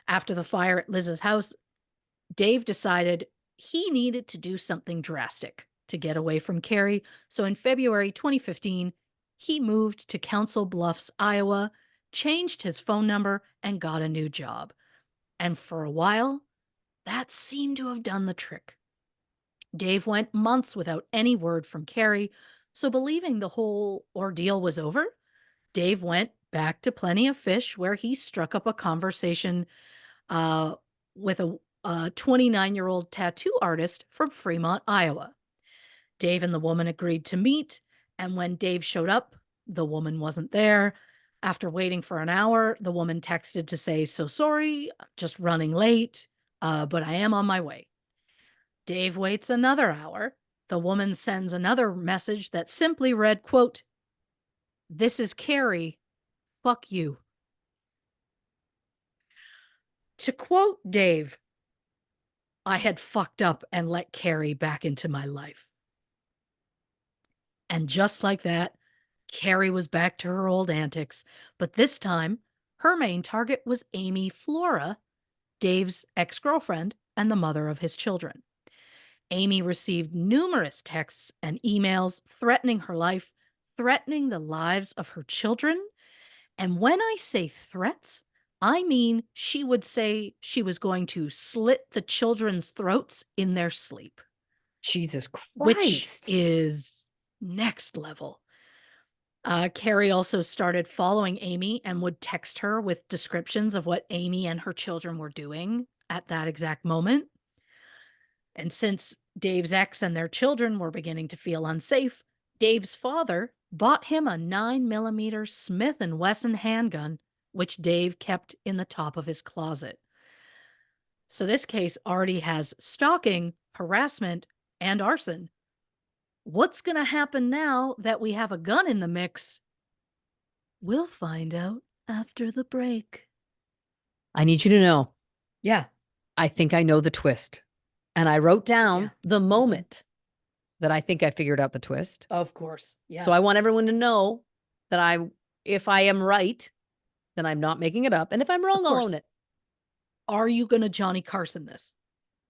After the fire at Liz's house, Dave decided he needed to do something drastic to get away from Carrie. So in February 2015, he moved to Council Bluffs, Iowa, changed his phone number, and got a new job. And for a while, that seemed to have done the trick. Dave went months without any word from Carrie, so believing the whole ordeal was over, Dave went back to Plenty of Fish, where he struck up a conversation uh, with a 29-year-old tattoo artist from Fremont, Iowa. Dave and the woman agreed to meet, and when Dave showed up, the woman wasn't there. After waiting for an hour, the woman texted to say, "So sorry, just running late, but I am on my way." Dave waits another hour. The woman sends another message that simply read, quote, "This is Carrie. Fuck you." To quote Dave, "I had fucked up and let Carrie back into my life." And just like that, Carrie was back to her old antics. But this time, her main target was Amy Flora, Dave's ex girlfriend and the mother of his children. Amy received numerous texts and emails threatening her life, threatening the lives of her children. And when I say threats, I mean she would say she was going to slit the children's throats in their sleep, Jesus which Christ. is next level. Carrie also started following Amy and would text her with descriptions of what Amy and her children were doing at that exact moment. And since Dave's ex and their children were beginning to feel unsafe, Dave's father bought him a 9mm Smith & Wesson handgun, which Dave kept in the top of his closet. So this case already has stalking, harassment, and arson. What's going to happen now that we have a gun in the mix? We'll find out after the break. I need you to know, Yeah. I think I know the twist. And I wrote down the moment that I think I figured out the twist. Of course. Yeah. So I want everyone to know that if I am right, then I'm not making it up. And if I'm wrong, I'll own it. Are you going to Johnny Carson this?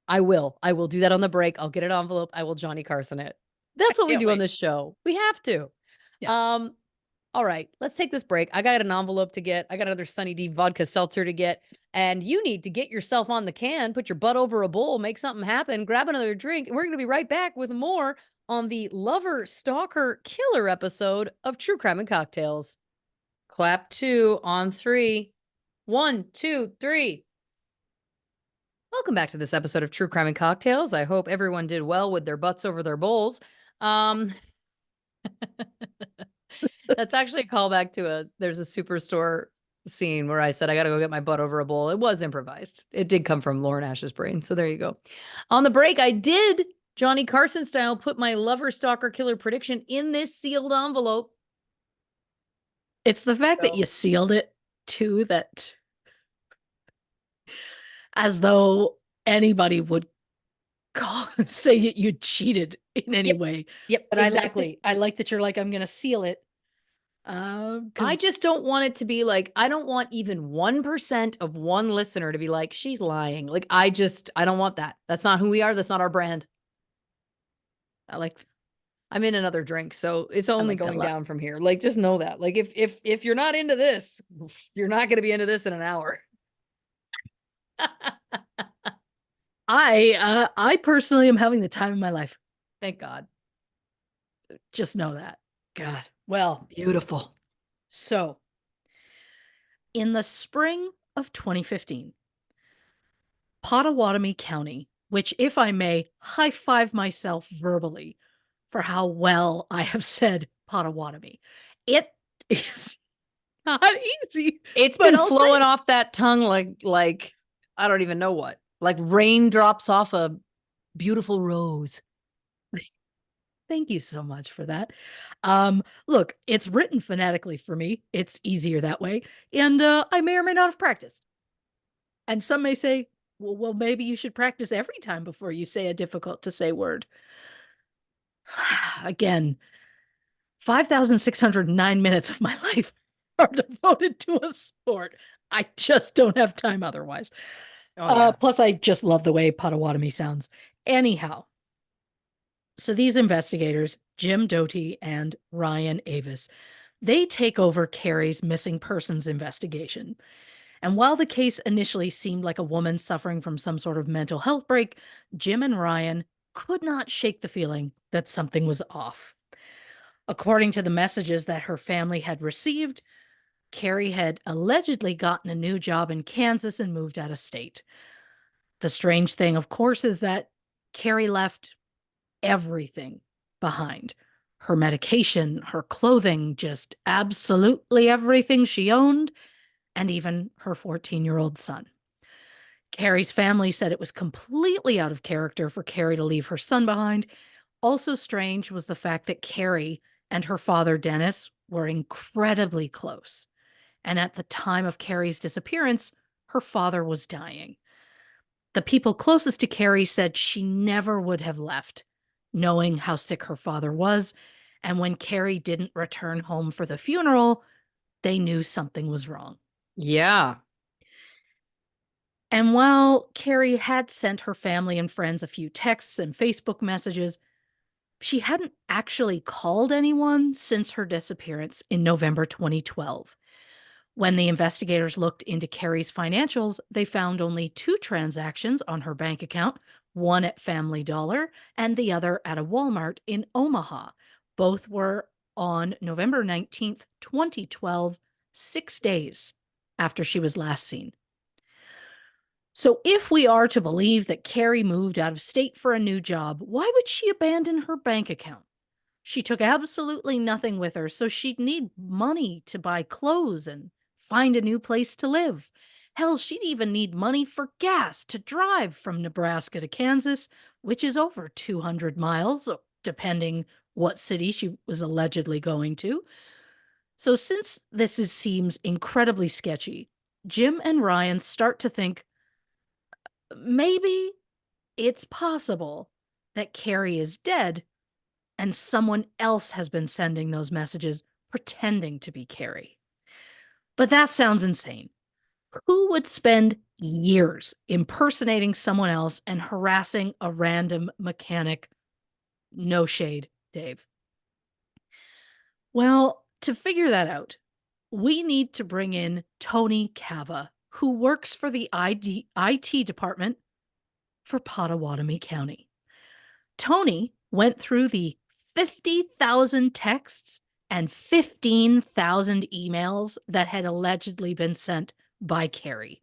I will. I will do that on the break. I'll get an envelope. I will Johnny Carson it. That's what we do on this show. We have to. Yeah. All right, let's take this break. I got an envelope to get. I got another Sunny D vodka seltzer to get. And you need to get yourself on the can, put your butt over a bowl, make something happen, grab another drink. And we're going to be right back with more on the Lover Stalker Killer episode of True Crime and Cocktails. Clap 2 on 3. 1, 2, 3. Welcome back to this episode of True Crime and Cocktails. I hope everyone did well with their butts over their bowls. That's actually a callback to there's a Superstore scene where I said, I got to go get my butt over a bowl. It was improvised. It did come from Lauren Ash's brain. So there you go. On the break, I did Johnny Carson style put my Lover Stalker Killer prediction in this sealed envelope. It's the fact that you sealed it too, that as though anybody would say you cheated in any way. Yep, but exactly. I like that you're like, I'm going to seal it. I just don't want it to be like, I don't want even 1% of one listener to be like, she's lying. Like, I don't want that. That's not who we are. That's not our brand. I'm in another drink, so it's only going down from here. Like, just know that. Like, if you're not into this, you're not going to be into this in an hour. I personally am having the time of my life. Thank God. Just know that. God. Well, beautiful. So, in the spring of 2015, Pottawatomie County which, if I may, high five myself verbally for how well I have said Potawatomi. It is not easy, It's but been I'll say flowing it. off that tongue like I don't even know what. Like raindrops off a beautiful rose. Thank you so much for that. Look, it's written phonetically for me. It's easier that way, and I may or may not have practiced. And some may say, well, maybe you should practice every time before you say a difficult to say word. Again, 5,609 minutes of my life are devoted to a sport. I just don't have time otherwise. Oh yeah. Plus, I just love the way Potawatomi sounds. Anyhow, so these investigators, Jim Doty and Ryan Avis, they take over Carrie's missing persons investigation. And while the case initially seemed like a woman suffering from some sort of mental health break, Jim and Ryan could not shake the feeling that something was off. According to the messages that her family had received, Carrie had allegedly gotten a new job in Kansas and moved out of state. The strange thing, of course, is that Carrie left everything behind: her medication, her clothing, just absolutely everything she owned, and even her 14-year-old son. Carrie's family said it was completely out of character for Carrie to leave her son behind. Also strange was the fact that Carrie and her father, Dennis, were incredibly close. And at the time of Carrie's disappearance, her father was dying. The people closest to Carrie said she never would have left, knowing how sick her father was. And when Carrie didn't return home for the funeral, they knew something was wrong. Yeah. And while Carrie had sent her family and friends a few texts and Facebook messages, she hadn't actually called anyone since her disappearance in November 2012. When the investigators looked into Carrie's financials, they found only two transactions on her bank account, one at Family Dollar and the other at a Walmart in Omaha. Both were on November 19th, 2012, 6 days after she was last seen. So, if we are to believe that Carrie moved out of state for a new job, why would she abandon her bank account? She took absolutely nothing with her, so she'd need money to buy clothes and find a new place to live. Hell, she'd even need money for gas to drive from Nebraska to Kansas, which is over 200 miles, depending what city she was allegedly going to. So, since seems incredibly sketchy, Jim and Ryan start to think maybe it's possible that Carrie is dead and someone else has been sending those messages pretending to be Carrie. But that sounds insane. Who would spend years impersonating someone else and harassing a random mechanic? No shade, Dave. Well, to figure that out, we need to bring in Tony Cava, who works for the IT department for Pottawatomie County. Tony went through the 50,000 texts and 15,000 emails that had allegedly been sent by Carrie.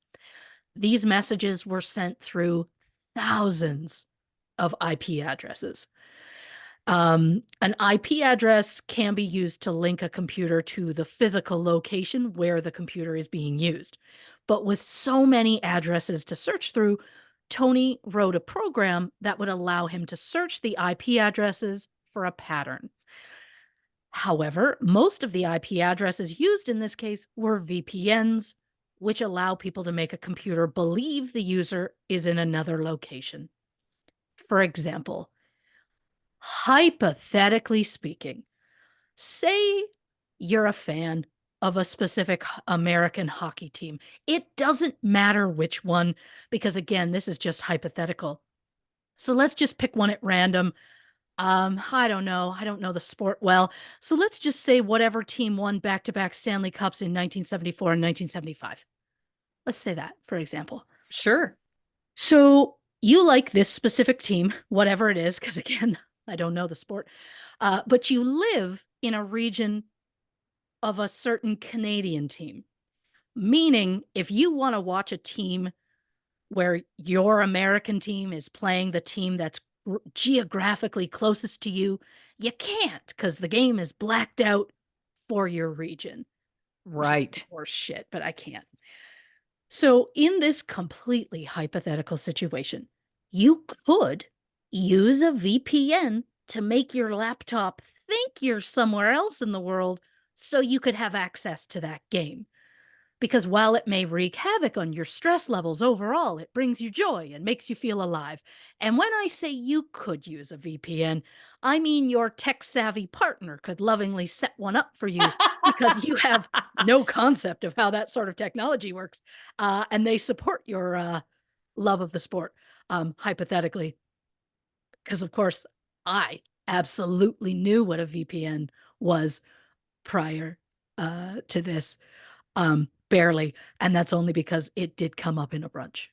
These messages were sent through thousands of IP addresses. An IP address can be used to link a computer to the physical location where the computer is being used. But with so many addresses to search through, Tony wrote a program that would allow him to search the IP addresses for a pattern. However, most of the IP addresses used in this case were VPNs, which allow people to make a computer believe the user is in another location. For example, hypothetically speaking, say you're a fan of a specific American hockey team. It doesn't matter which one, because again, this is just hypothetical. So let's just pick one at random. I don't know. I don't know the sport well. So let's just say whatever team won back-to-back Stanley Cups in 1974 and 1975. Let's say that, for example. Sure. So you like this specific team, whatever it is, because again, I don't know the sport, but you live in a region of a certain Canadian team. Meaning, if you want to watch a team where your American team is playing the team that's geographically closest to you, you can't because the game is blacked out for your region, which is Right. horse shit, but I can't. So, in this completely hypothetical situation, you could use a VPN to make your laptop think you're somewhere else in the world so you could have access to that game. Because while it may wreak havoc on your stress levels overall, it brings you joy and makes you feel alive. And when I say you could use a VPN, I mean your tech savvy partner could lovingly set one up for you because you have no concept of how that sort of technology works. And they support your love of the sport, hypothetically. Because, of course, I absolutely knew what a VPN was prior to this. Barely, and that's only because it did come up in a brunch,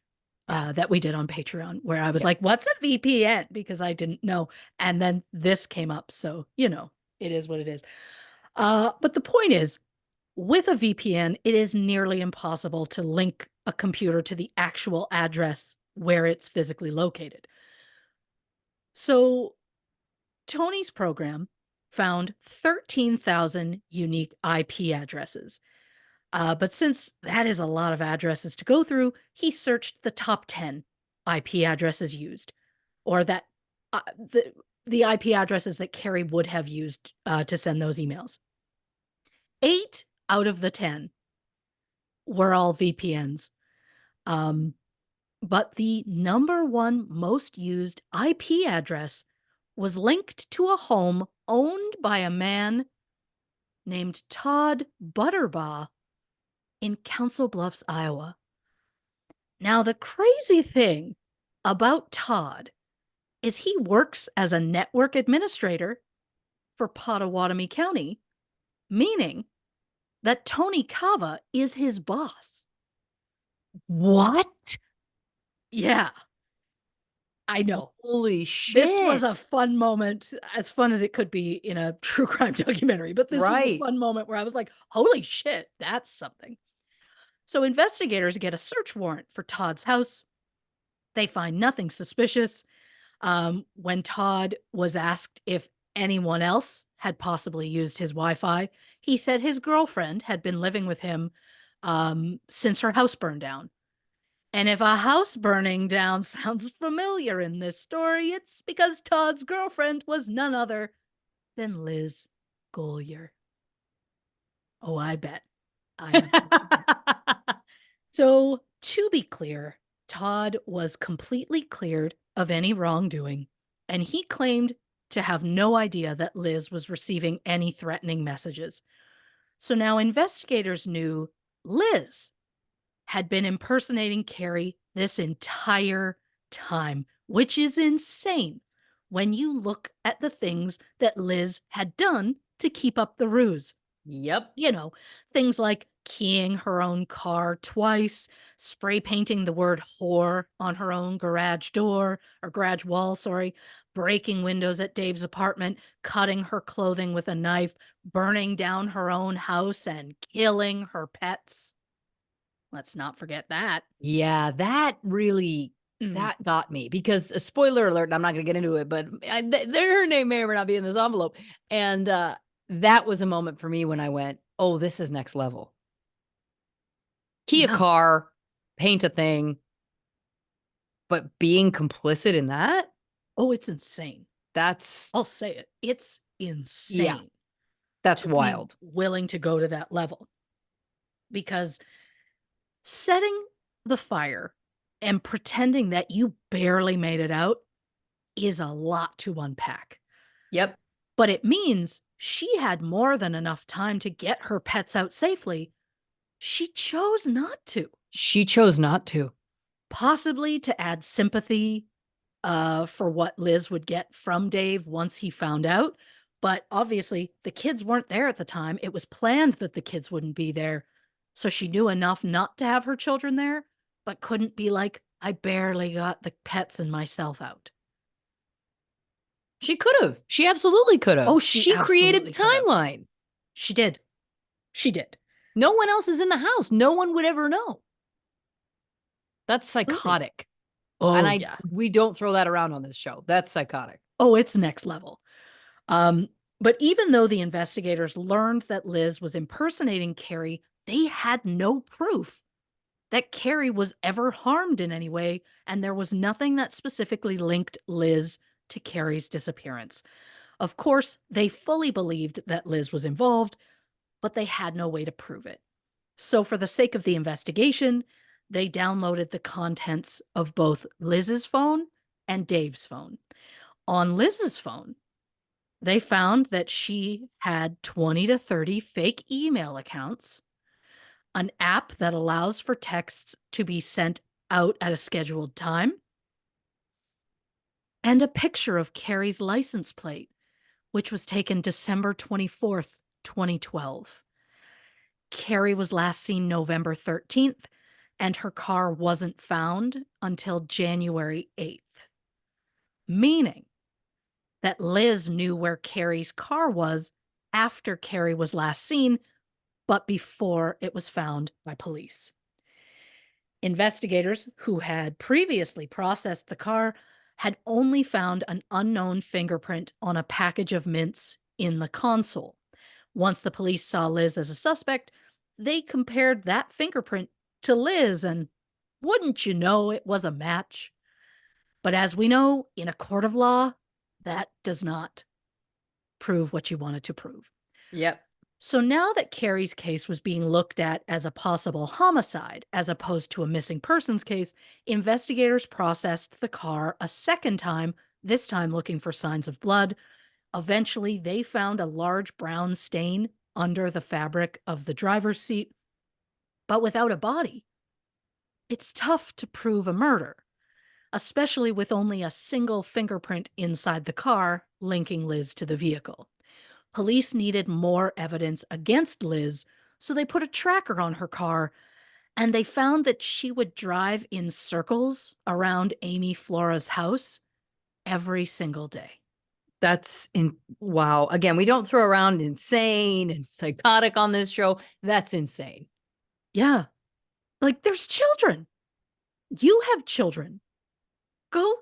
Yeah. that we did on Patreon, where I was Yeah. like, "What's a VPN?" Because I didn't know, and then this came up, so, it is what it is. But the point is, with a VPN, it is nearly impossible to link a computer to the actual address where it's physically located. So, Tony's program found 13,000 unique IP addresses. But since that is a lot of addresses to go through, he searched the top 10 IP addresses used, or that uh, the the IP addresses that Carrie would have used to send those emails. 8 out of the 10 were all VPNs. Um, but the number one most used IP address was linked to a home owned by a man named Todd Butterbaugh in Council Bluffs, Iowa. Now, the crazy thing about Todd is he works as a network administrator for Pottawatomie County, meaning that Tony Cava is his boss. What? Yeah, I know. Holy This was a shit. fun moment, as fun as it could be in a true crime documentary, but this was a Right. fun moment where I was like, holy shit, that's something. So investigators get a search warrant for Todd's house. They find nothing suspicious. When Todd was asked if anyone else had possibly used his Wi Fi, he said his girlfriend had been living with him since her house burned down. And if a house burning down sounds familiar in this story, it's because Todd's girlfriend was none other than Liz Golyer. Oh, I bet. I absolutely bet. So, to be clear, Todd was completely cleared of any wrongdoing, and he claimed to have no idea that Liz was receiving any threatening messages. So now investigators knew Liz had been impersonating Carrie this entire time, which is insane when you look at the things that Liz had done to keep up the ruse. Yep. You know, things like keying her own car twice, spray painting the word whore on her own garage door or garage wall, sorry, breaking windows at Dave's apartment, cutting her clothing with a knife, burning down her own house, and killing her pets. Let's not forget that. Yeah, that really Mm. that got me because a spoiler alert, and I'm not gonna get into it, but her name may or may not be in this envelope. And that was a moment for me when I went, oh, this is next level. Key a Yeah. car, paint a thing, but being complicit in that, Oh, it's insane. that's I'll say it. It's yeah, insane that's to be wild. willing to go to that level because setting the fire and pretending that you barely made it out is a lot to unpack. Yep. But it means she had more than enough time to get her pets out safely. She chose not to, She chose not to. possibly to add sympathy for what Liz would get from Dave once he found out. But obviously, the kids weren't there at the time. It was planned that the kids wouldn't be there. So she knew enough not to have her children there, but couldn't be like, I barely got the pets and myself out. She could have. She absolutely could Oh, have. she She created the absolutely could have. timeline. She did. She did. No one else is in the house. No one would ever know. That's Absolutely. psychotic. Oh, And yeah. we don't throw that around on this show. That's psychotic. Oh, it's next level. Um, but even though the investigators learned that Liz was impersonating Carrie, they had no proof that Carrie was ever harmed in any way, and there was nothing that specifically linked Liz to Carrie's disappearance. Of course, they fully believed that Liz was involved, but they had no way to prove it. So, for the sake of the investigation, they downloaded the contents of both Liz's phone and Dave's phone. On Liz's phone, they found that she had 20 to 30 fake email accounts, an app that allows for texts to be sent out at a scheduled time, and a picture of Carrie's license plate, which was taken December 24th, 2012. Carrie was last seen November 13th, and her car wasn't found until January 8th, meaning that Liz knew where Carrie's car was after Carrie was last seen, but before it was found by police. Investigators who had previously processed the car had only found an unknown fingerprint on a package of mints in the console. Once the police saw Liz as a suspect, they compared that fingerprint to Liz, and wouldn't you know, it was a match. But as we know, in a court of law, that does not prove what you wanted to prove. Yep. So now that Carrie's case was being looked at as a possible homicide as opposed to a missing persons case, investigators processed the car a second time, this time looking for signs of blood. Eventually, they found a large brown stain under the fabric of the driver's seat, but without a body. It's tough to prove a murder, especially with only a single fingerprint inside the car linking Liz to the vehicle. Police needed more evidence against Liz, so they put a tracker on her car, and they found that she would drive in circles around Amy Flora's house every single day. That's wow. Again, we don't throw around insane and psychotic on this show. That's insane. Yeah, like there's children. You have children. Go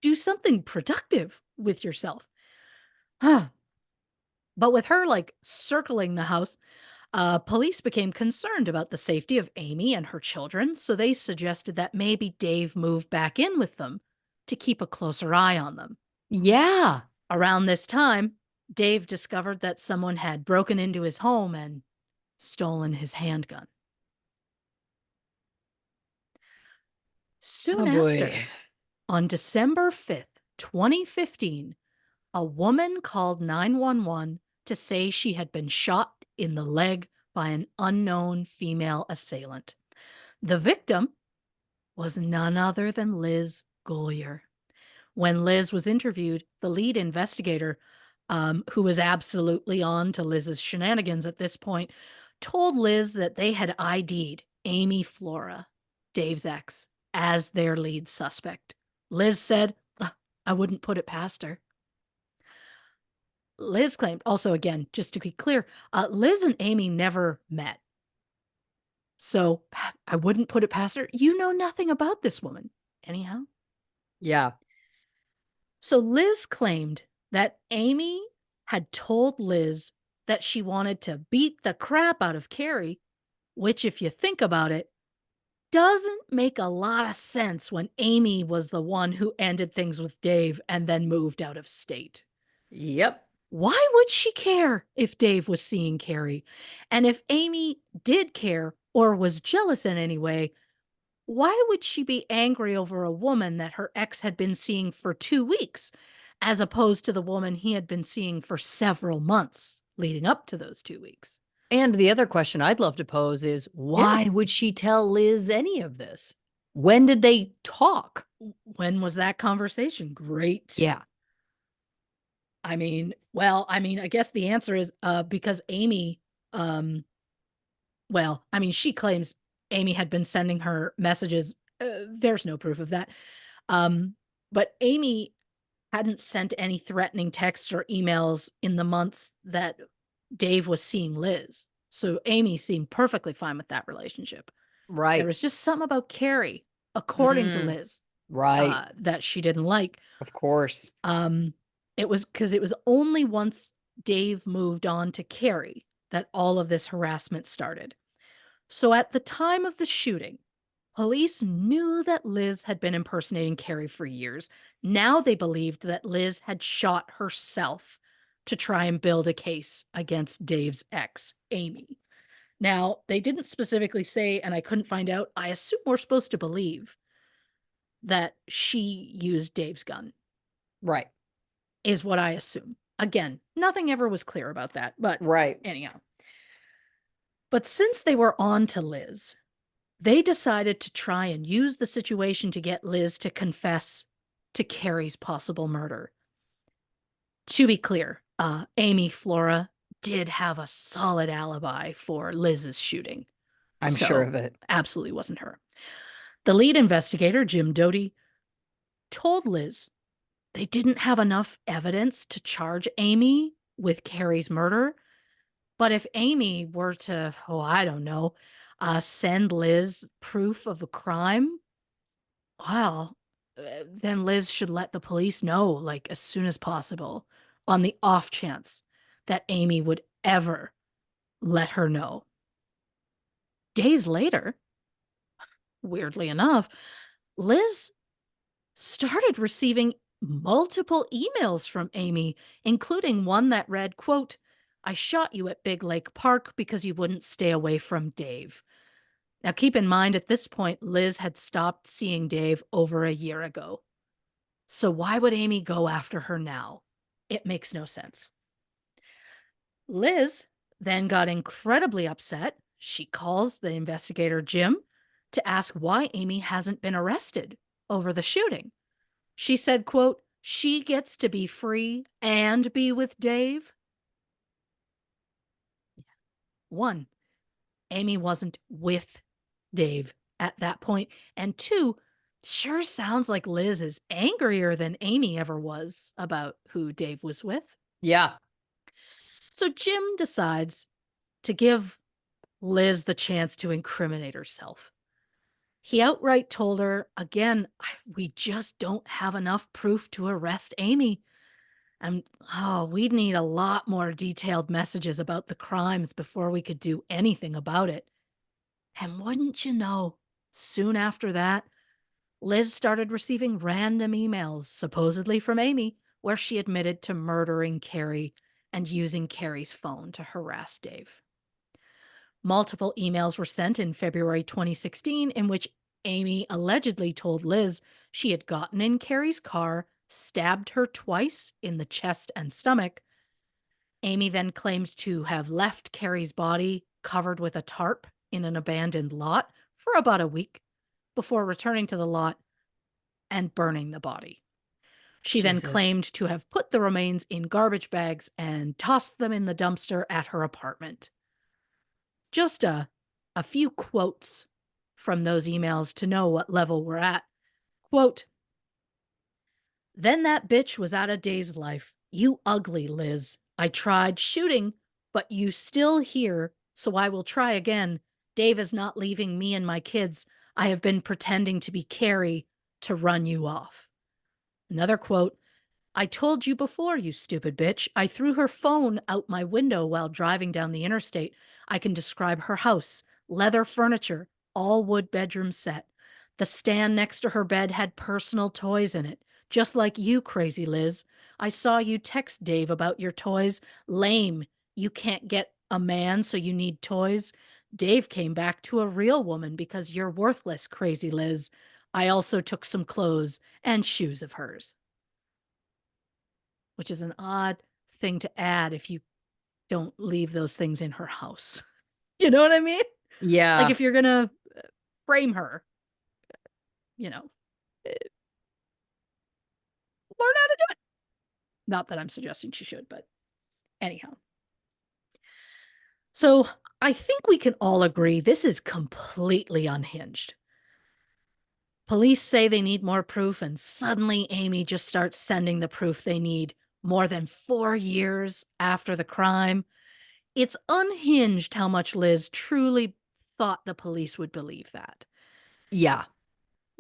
do something productive with yourself. But with her like circling the house, police became concerned about the safety of Amy and her children, so they suggested that maybe Dave move back in with them to keep a closer eye on them. Yeah. Around this time, Dave discovered that someone had broken into his home and stolen his handgun. Soon Oh boy. after, on December 5th, 2015, a woman called 911 to say she had been shot in the leg by an unknown female assailant. The victim was none other than Liz Goyer. When Liz was interviewed, the lead investigator, who was absolutely on to Liz's shenanigans at this point, told Liz that they had ID'd Amy Flora, Dave's ex, as their lead suspect. Liz said, I wouldn't put it past her. Liz claimed, also again, just to be clear, Liz and Amy never met. So I wouldn't put it past her. You know nothing about this woman. Anyhow. Yeah. So Liz claimed that Amy had told Liz that she wanted to beat the crap out of Carrie, which, if you think about it, doesn't make a lot of sense when Amy was the one who ended things with Dave and then moved out of state. Yep. Why would she care if Dave was seeing Carrie? And if Amy did care or was jealous in any way, why would she be angry over a woman that her ex had been seeing for 2 weeks, as opposed to the woman he had been seeing for several months leading up to those 2 weeks? And the other question I'd love to pose is Yeah. why would she tell Liz any of this? When did they talk? When was that conversation? Great. Yeah. I guess the answer is because Amy, she claims Amy had been sending her messages. There's no proof of that. But Amy hadn't sent any threatening texts or emails in the months that Dave was seeing Liz. So Amy seemed perfectly fine with that relationship. There Right. was just something about Carrie according to Liz, Right. that she didn't like. Of course. It was because it was only once Dave moved on to Carrie that all of this harassment started. So at the time of the shooting, police knew that Liz had been impersonating Carrie for years. Now they believed that Liz had shot herself to try and build a case against Dave's ex, Amy. Now, they didn't specifically say, and I couldn't find out. I assume we're supposed to believe that she used Dave's gun, Right. is what I assume. Again, nothing ever was clear about that, but Right. anyhow. But since they were on to Liz, they decided to try and use the situation to get Liz to confess to Carrie's possible murder. To be clear, Amy Flora did have a solid alibi for Liz's shooting. I'm sure So, of it. absolutely wasn't her. The lead investigator, Jim Doty, told Liz they didn't have enough evidence to charge Amy with Carrie's murder. But if Amy were to, I don't know, send Liz proof of a crime, well, then Liz should let the police know, like, as soon as possible, on the off chance that Amy would ever let her know. Days later, weirdly enough, Liz started receiving multiple emails from Amy, including one that read, quote, "I shot you at Big Lake Park because you wouldn't stay away from Dave." Now, keep in mind, at this point, Liz had stopped seeing Dave over a year ago. So why would Amy go after her now? It makes no sense. Liz then got incredibly upset. She calls the investigator, Jim, to ask why Amy hasn't been arrested over the shooting. She said, quote, "She gets to be free and be with Dave." One, Amy wasn't with Dave at that point. And two, sure sounds like Liz is angrier than Amy ever was about who Dave was with. Yeah. So Jim decides to give Liz the chance to incriminate herself. He outright told her, again, we just don't have enough proof to arrest Amy. And we'd need a lot more detailed messages about the crimes before we could do anything about it. And wouldn't you know, soon after that, Liz started receiving random emails, supposedly from Amy, where she admitted to murdering Carrie and using Carrie's phone to harass Dave. Multiple emails were sent in February 2016 in which Amy allegedly told Liz she had gotten in Carrie's car, stabbed her twice in the chest and stomach. Amy then claimed to have left Carrie's body covered with a tarp in an abandoned lot for about a week before returning to the lot and burning the body. She then Jesus. claimed to have put the remains in garbage bags and tossed them in the dumpster at her apartment. Just a few quotes from those emails to know what level we're at. Quote, "Then that bitch was out of Dave's life. You ugly, Liz. I tried shooting, but you still here, so I will try again. Dave is not leaving me and my kids. I have been pretending to be Carrie to run you off." Another quote, "I told you before, you stupid bitch. I threw her phone out my window while driving down the interstate. I can describe her house, leather furniture, all wood bedroom set. The stand next to her bed had personal toys in it, just like you, crazy Liz. I saw you text Dave about your toys. Lame. You can't get a man, so you need toys. Dave came back to a real woman because you're worthless, crazy Liz. I also took some clothes and shoes of hers." Which is an odd thing to add if you don't leave those things in her house. You know what I mean? Like, Yeah. if you're gonna frame her, you know, eh, learn how to do it. Not that I'm suggesting she should, but anyhow. So, I think we can all agree this is completely unhinged. Police say they need more proof, and suddenly Amy just starts sending the proof they need more than 4 years after the crime. It's unhinged how much Liz truly thought the police would believe that. Yeah.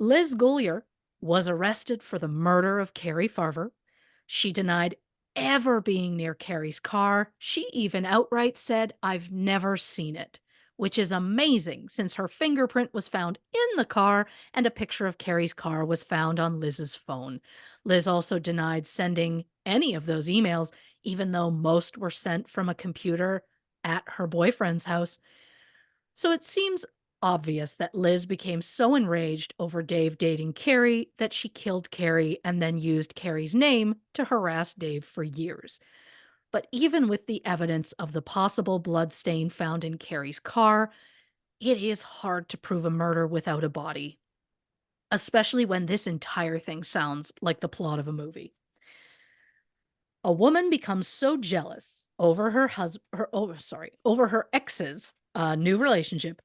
Liz Goulier was arrested for the murder of Carrie Farver. She denied ever being near Carrie's car. She even outright said, "I've never seen it," which is amazing since her fingerprint was found in the car and a picture of Carrie's car was found on Liz's phone. Liz also denied sending any of those emails, even though most were sent from a computer at her boyfriend's house. So it seems obvious that Liz became so enraged over Dave dating Carrie that she killed Carrie and then used Carrie's name to harass Dave for years. But even with the evidence of the possible blood stain found in Carrie's car, it is hard to prove a murder without a body, especially when this entire thing sounds like the plot of a movie. A woman becomes so jealous over over her ex's new relationship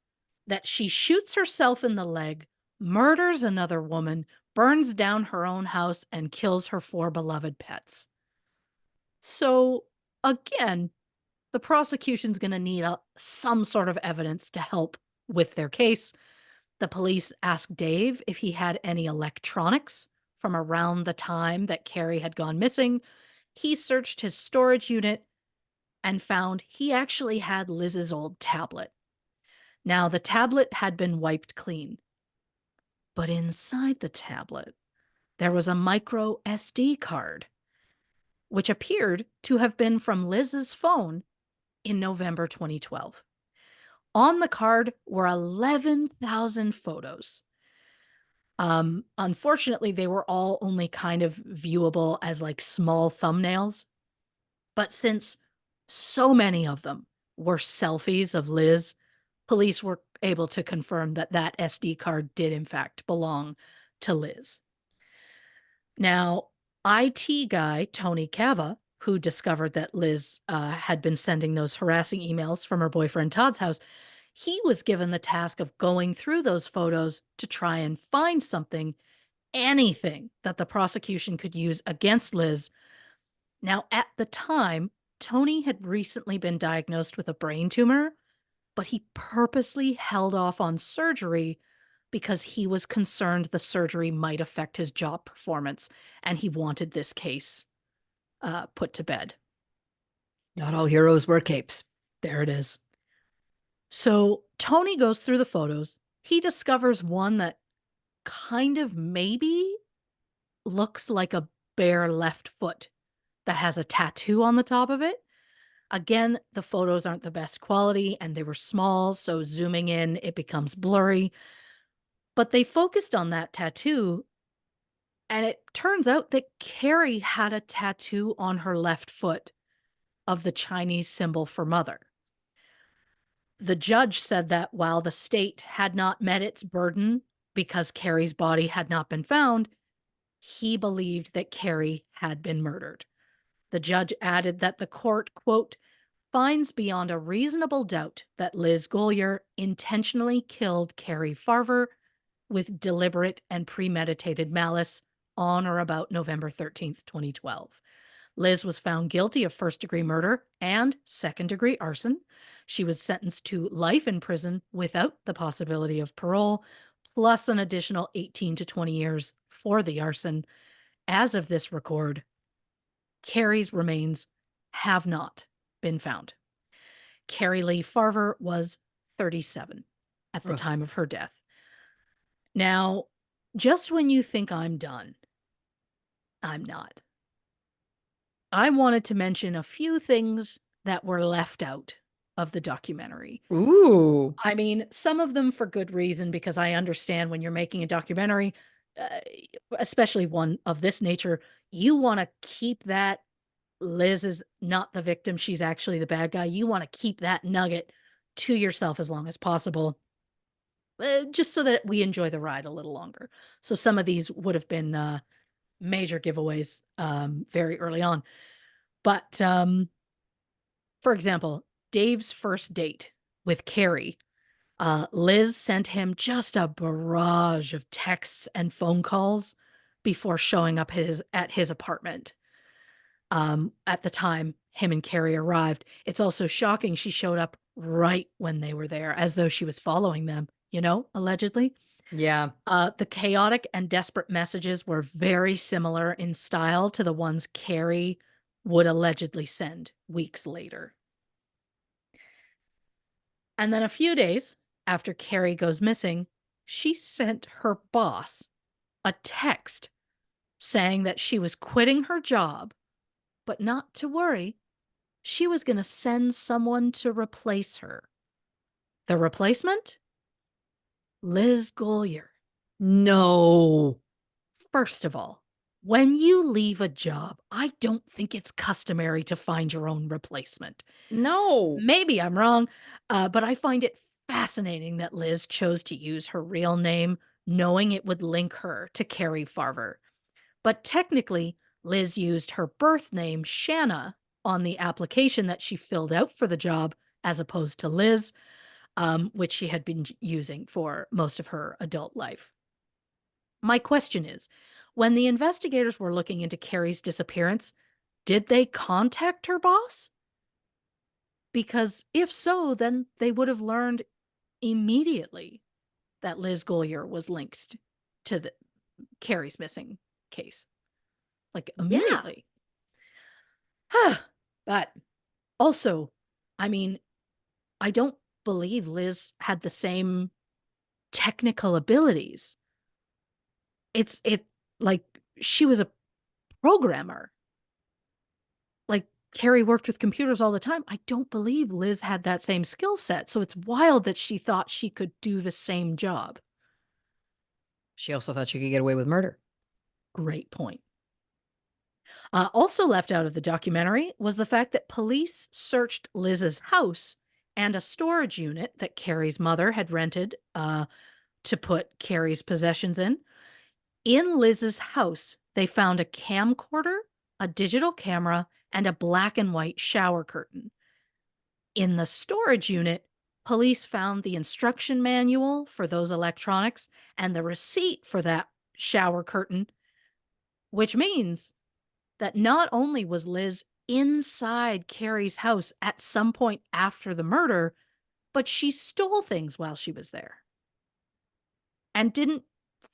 that she shoots herself in the leg, murders another woman, burns down her own house, and kills her four beloved pets. So again, the prosecution's going to need some sort of evidence to help with their case. The police asked Dave if he had any electronics from around the time that Carrie had gone missing. He searched his storage unit and found he actually had Liz's old tablet. Now, the tablet had been wiped clean, but inside the tablet, there was a micro SD card, which appeared to have been from Liz's phone in November 2012. On the card were 11,000 photos. Unfortunately, they were all only kind of viewable as like small thumbnails. But since so many of them were selfies of Liz, police were able to confirm that that SD card did in fact belong to Liz. Now, IT guy Tony Cava, who discovered that Liz had been sending those harassing emails from her boyfriend Todd's house, he was given the task of going through those photos to try and find something, anything that the prosecution could use against Liz. Now, at the time, Tony had recently been diagnosed with a brain tumor, but he purposely held off on surgery because he was concerned the surgery might affect his job performance, and he wanted this case put to bed. Not all heroes wear capes. There it is. So Tony goes through the photos. He discovers one that kind of maybe looks like a bare left foot that has a tattoo on the top of it. Again, the photos aren't the best quality and they were small, so zooming in, it becomes blurry. But they focused on that tattoo, and it turns out that Carrie had a tattoo on her left foot of the Chinese symbol for mother. The judge said that while the state had not met its burden because Carrie's body had not been found, he believed that Carrie had been murdered. The judge added that the court, quote, finds beyond a reasonable doubt that Liz Goulier intentionally killed Carrie Farver with deliberate and premeditated malice on or about November 13th, 2012. Liz was found guilty of first-degree murder and second-degree arson. She was sentenced to life in prison without the possibility of parole, plus an additional 18 to 20 years for the arson. As of this record, Carrie's remains have not been found. Carrie Lee Farver was 37 at the time of her death. Now, just when you think I'm done, I'm not. I wanted to mention a few things that were left out of the documentary. Ooh. I mean, some of them for good reason, because I understand when you're making a documentary, uh, especially one of this nature, you want to keep that Liz is not the victim. She's actually the bad guy. You want to keep that nugget to yourself as long as possible, just so that we enjoy the ride a little longer. So some of these would have been major giveaways very early on. But for example, Dave's first date with Carrie, Liz sent him just a barrage of texts and phone calls before showing up at his apartment. At the time him and Carrie arrived. It's also shocking she showed up right when they were there, as though she was following them, allegedly. Yeah. The chaotic and desperate messages were very similar in style to the ones Carrie would allegedly send weeks later. And then a few days after Carrie goes missing, she sent her boss a text saying that she was quitting her job, but not to worry. She was going to send someone to replace her. The replacement? Liz Golyer. No. First of all, when you leave a job, I don't think it's customary to find your own replacement. No. Maybe I'm wrong, but I find it fascinating that Liz chose to use her real name, knowing it would link her to Carrie Farver. But technically, Liz used her birth name, Shanna, on the application that she filled out for the job, as opposed to Liz, which she had been using for most of her adult life. My question is, when the investigators were looking into Carrie's disappearance, did they contact her boss? Because if so, then they would have learned immediately that Liz Golyer was linked to the Carrie's missing case. Like Yeah. immediately. But also, I mean, I don't believe Liz had the same technical abilities. It like she was a programmer. Like Carrie worked with computers all the time. I don't believe Liz had that same skill set. So it's wild that she thought she could do the same job. She also thought she could get away with murder. Great point. Also left out of the documentary was the fact that police searched Liz's house and a storage unit that Carrie's mother had rented to put Carrie's possessions in. In Liz's house, they found a camcorder, a digital camera, and a black and white shower curtain. In the storage unit, police found the instruction manual for those electronics and the receipt for that shower curtain, which means that not only was Liz inside Carrie's house at some point after the murder, but she stole things while she was there and didn't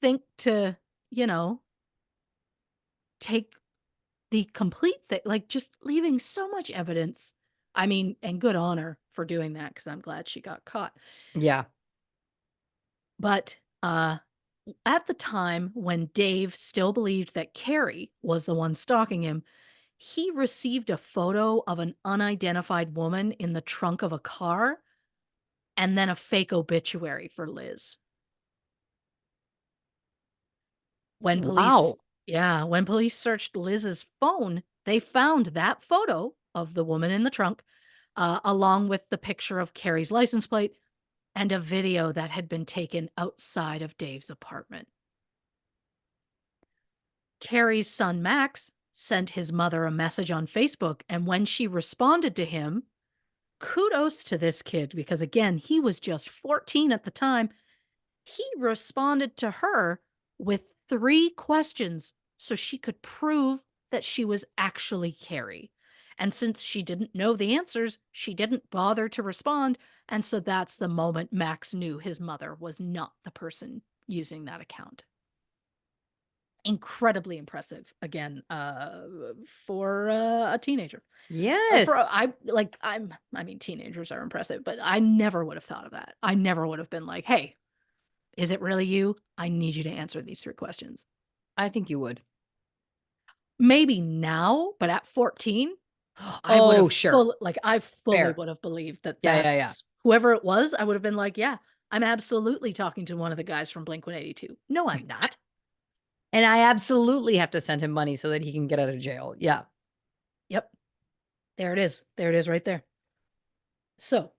think to, you know, take the complete thing, like just leaving so much evidence. I mean, and good on her for doing that because I'm glad she got caught. Yeah. But at the time when Dave still believed that Carrie was the one stalking him, he received a photo of an unidentified woman in the trunk of a car and then a fake obituary for Liz. When police, Wow. yeah, when police searched Liz's phone, they found that photo of the woman in the trunk, along with the picture of Carrie's license plate and a video that had been taken outside of Dave's apartment. Carrie's son Max sent his mother a message on Facebook, and when she responded to him, kudos to this kid because, again, he was just 14 at the time. He responded to her with 3 questions so she could prove that she was actually Carrie. And since she didn't know the answers, she didn't bother to respond. And so that's the moment Max knew his mother was not the person using that account. Incredibly impressive again, for a teenager. Yes. I mean, teenagers are impressive, but I never would have thought of that. I never would have been like, hey, is it really you? I need you to answer these 3 questions. I think you would. Maybe now, but at 14, I would Oh, have sure. I fully Fair. would have believed that Yeah, yeah, yeah. that's whoever it was. I would have been like, yeah, I'm absolutely talking to one of the guys from Blink 182. No, I'm not. And I absolutely have to send him money so that he can get out of jail. Yeah. Yep. There it is. There it is right there. So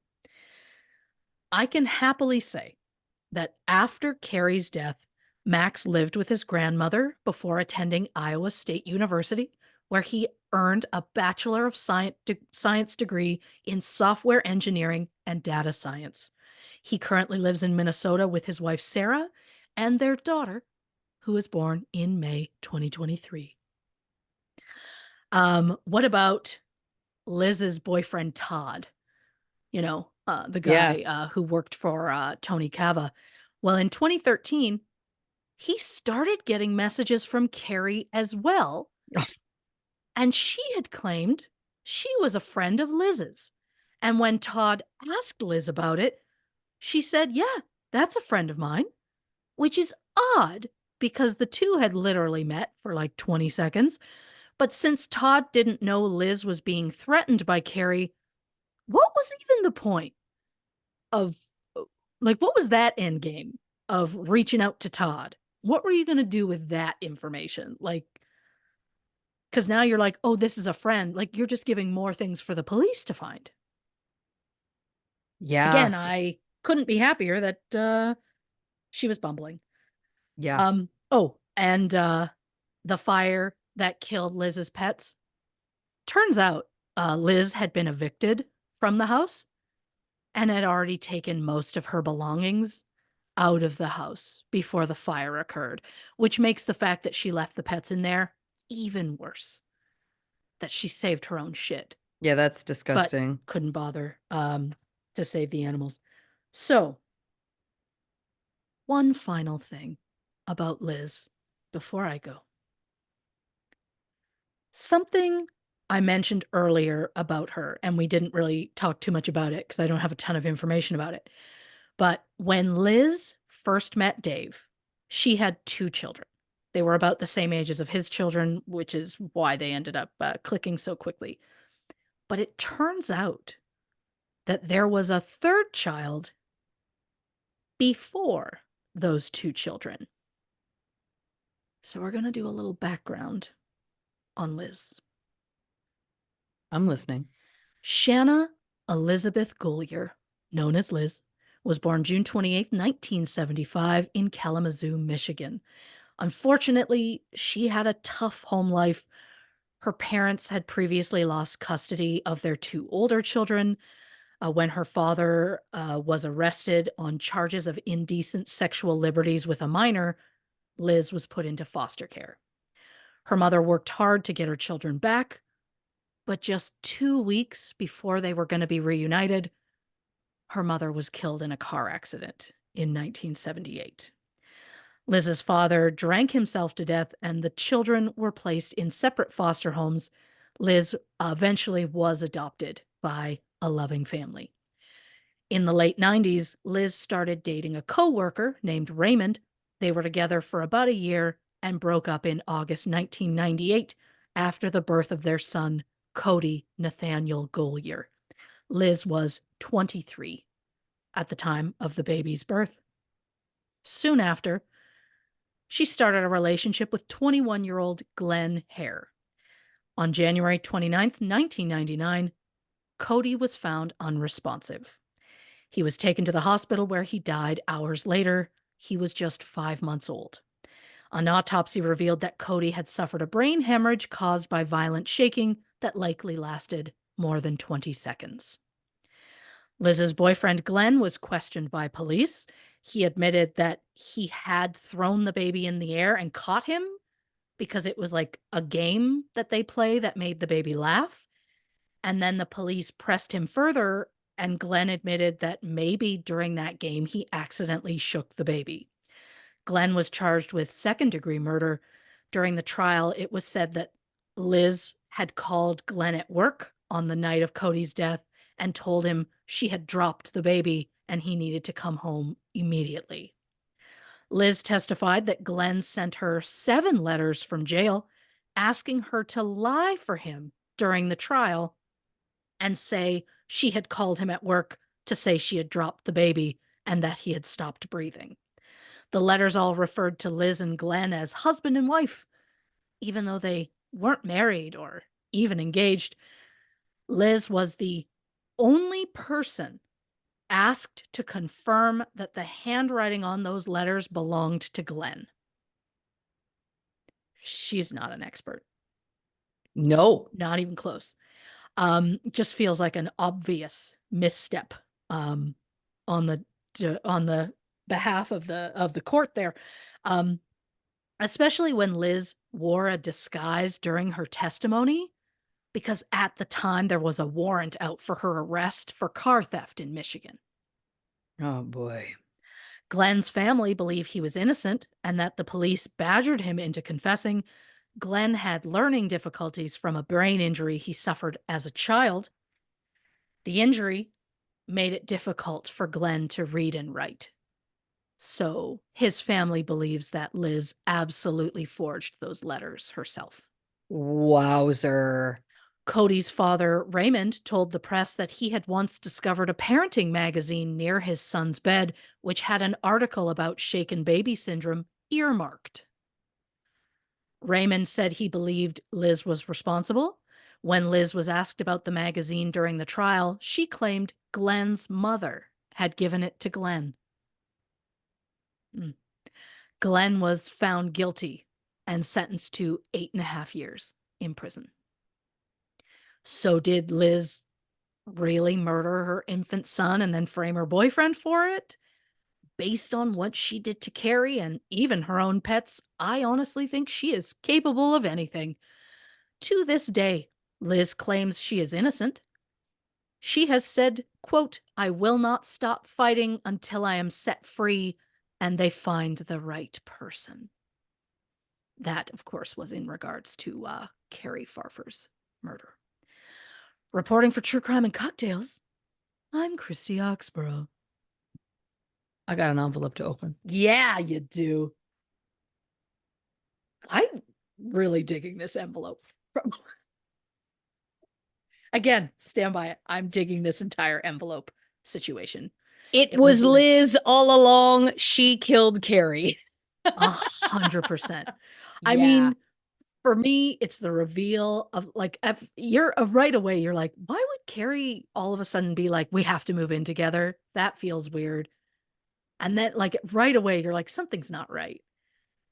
I can happily say that after Carrie's death, Max lived with his grandmother before attending Iowa State University, where he earned a Bachelor of Science degree in software engineering and data science. He currently lives in Minnesota with his wife, Sarah, and their daughter, who was born in May 2023. What about Liz's boyfriend, Todd? The Yeah. guy who worked for Tony Cava. Well, in 2013, he started getting messages from Carrie as well, and she had claimed she was a friend of Liz's. And when Todd asked Liz about it, she said, "Yeah, that's a friend of mine," which is odd because the two had literally met for like 20 seconds. But since Todd didn't know Liz was being threatened by Carrie, what was even the point of, like, what was that end game of reaching out to Todd? What were you going to do with that information? Like, because now you're like, oh, this is a friend. Like, you're just giving more things for the police to find. Yeah. Again, I couldn't be happier that she was bumbling. Yeah. Oh, and the fire that killed Liz's pets. Turns out Liz had been evicted from the house and had already taken most of her belongings out of the house before the fire occurred, which makes the fact that she left the pets in there even worse. That she saved her own shit, Yeah, that's but disgusting. couldn't bother to save the animals. So, one final thing about Liz before I go. Something I mentioned earlier about her, and we didn't really talk too much about it because I don't have a ton of information about it. But when Liz first met Dave, she had two children. They were about the same ages of his children, which is why they ended up clicking so quickly. But it turns out that there was a third child before those two children. So we're going to do a little background on Liz. I'm listening. Shanna Elizabeth Goulier, known as Liz, was born June 28, 1975, in Kalamazoo, Michigan. Unfortunately, she had a tough home life. Her parents had previously lost custody of their two older children. When her father was arrested on charges of indecent sexual liberties with a minor, Liz was put into foster care. Her mother worked hard to get her children back, but just 2 weeks before they were going to be reunited, her mother was killed in a car accident in 1978. Liz's father drank himself to death, and the children were placed in separate foster homes. Liz eventually was adopted by a loving family. In the late 90s, Liz started dating a coworker named Raymond. They were together for about a year and broke up in August 1998 after the birth of their son, Cody Nathaniel Goulier. Liz was 23 at the time of the baby's birth. Soon after, she started a relationship with 21-year-old Glenn Hare. On January 29th, 1999, Cody was found unresponsive. He was taken to the hospital where he died hours later. He was just 5 months old. An autopsy revealed that Cody had suffered a brain hemorrhage caused by violent shaking that likely lasted more than 20 seconds. Liz's boyfriend Glenn was questioned by police. He admitted that he had thrown the baby in the air and caught him because it was like a game that they play that made the baby laugh. And then the police pressed him further, and Glenn admitted that maybe during that game he accidentally shook the baby. Glenn was charged with second-degree murder. During the trial, it was said that Liz had called Glenn at work on the night of Cody's death and told him she had dropped the baby and he needed to come home immediately. Liz testified that Glenn sent her 7 letters from jail asking her to lie for him during the trial and say she had called him at work to say she had dropped the baby and that he had stopped breathing. The letters all referred to Liz and Glenn as husband and wife, even though they weren't married or even engaged. Liz was the only person asked to confirm that the handwriting on those letters belonged to Glenn. She's not an expert, No. not even close. Just feels like an obvious misstep um, on the behalf of the court there. Um, Especially when Liz wore a disguise during her testimony, because at the time there was a warrant out for her arrest for car theft in Michigan. Oh boy. Glenn's family believe he was innocent and that the police badgered him into confessing. Glenn had learning difficulties from a brain injury he suffered as a child. The injury made it difficult for Glenn to read and write. So his family believes that Liz absolutely forged those letters herself. Wowzer. Cody's father, Raymond, told the press that he had once discovered a parenting magazine near his son's bed, which had an article about shaken baby syndrome earmarked. Raymond said he believed Liz was responsible. When Liz was asked about the magazine during the trial, she claimed Glenn's mother had given it to Glenn. Glenn was found guilty and sentenced to 8.5 years in prison. So did Liz really murder her infant son and then frame her boyfriend for it? Based on what she did to Carrie and even her own pets, I honestly think she is capable of anything. To this day, Liz claims she is innocent. She has said, quote, "I will not stop fighting until I am set free and they find the right person." That, of course, was in regards to Carrie Farfer's murder. Reporting for True Crime and Cocktails, I'm Christy Oxborrow. I got an envelope to open. Yeah, you do. I'm really digging this envelope. Again, stand by it. I'm digging this entire envelope situation. It was Liz all along. She killed Carrie. 100%. I Yeah. mean, for me, it's the reveal of like, you're right away, you're like, why would Carrie all of a sudden be like, we have to move in together? That feels weird. And then, like, right away, you're like, something's not right.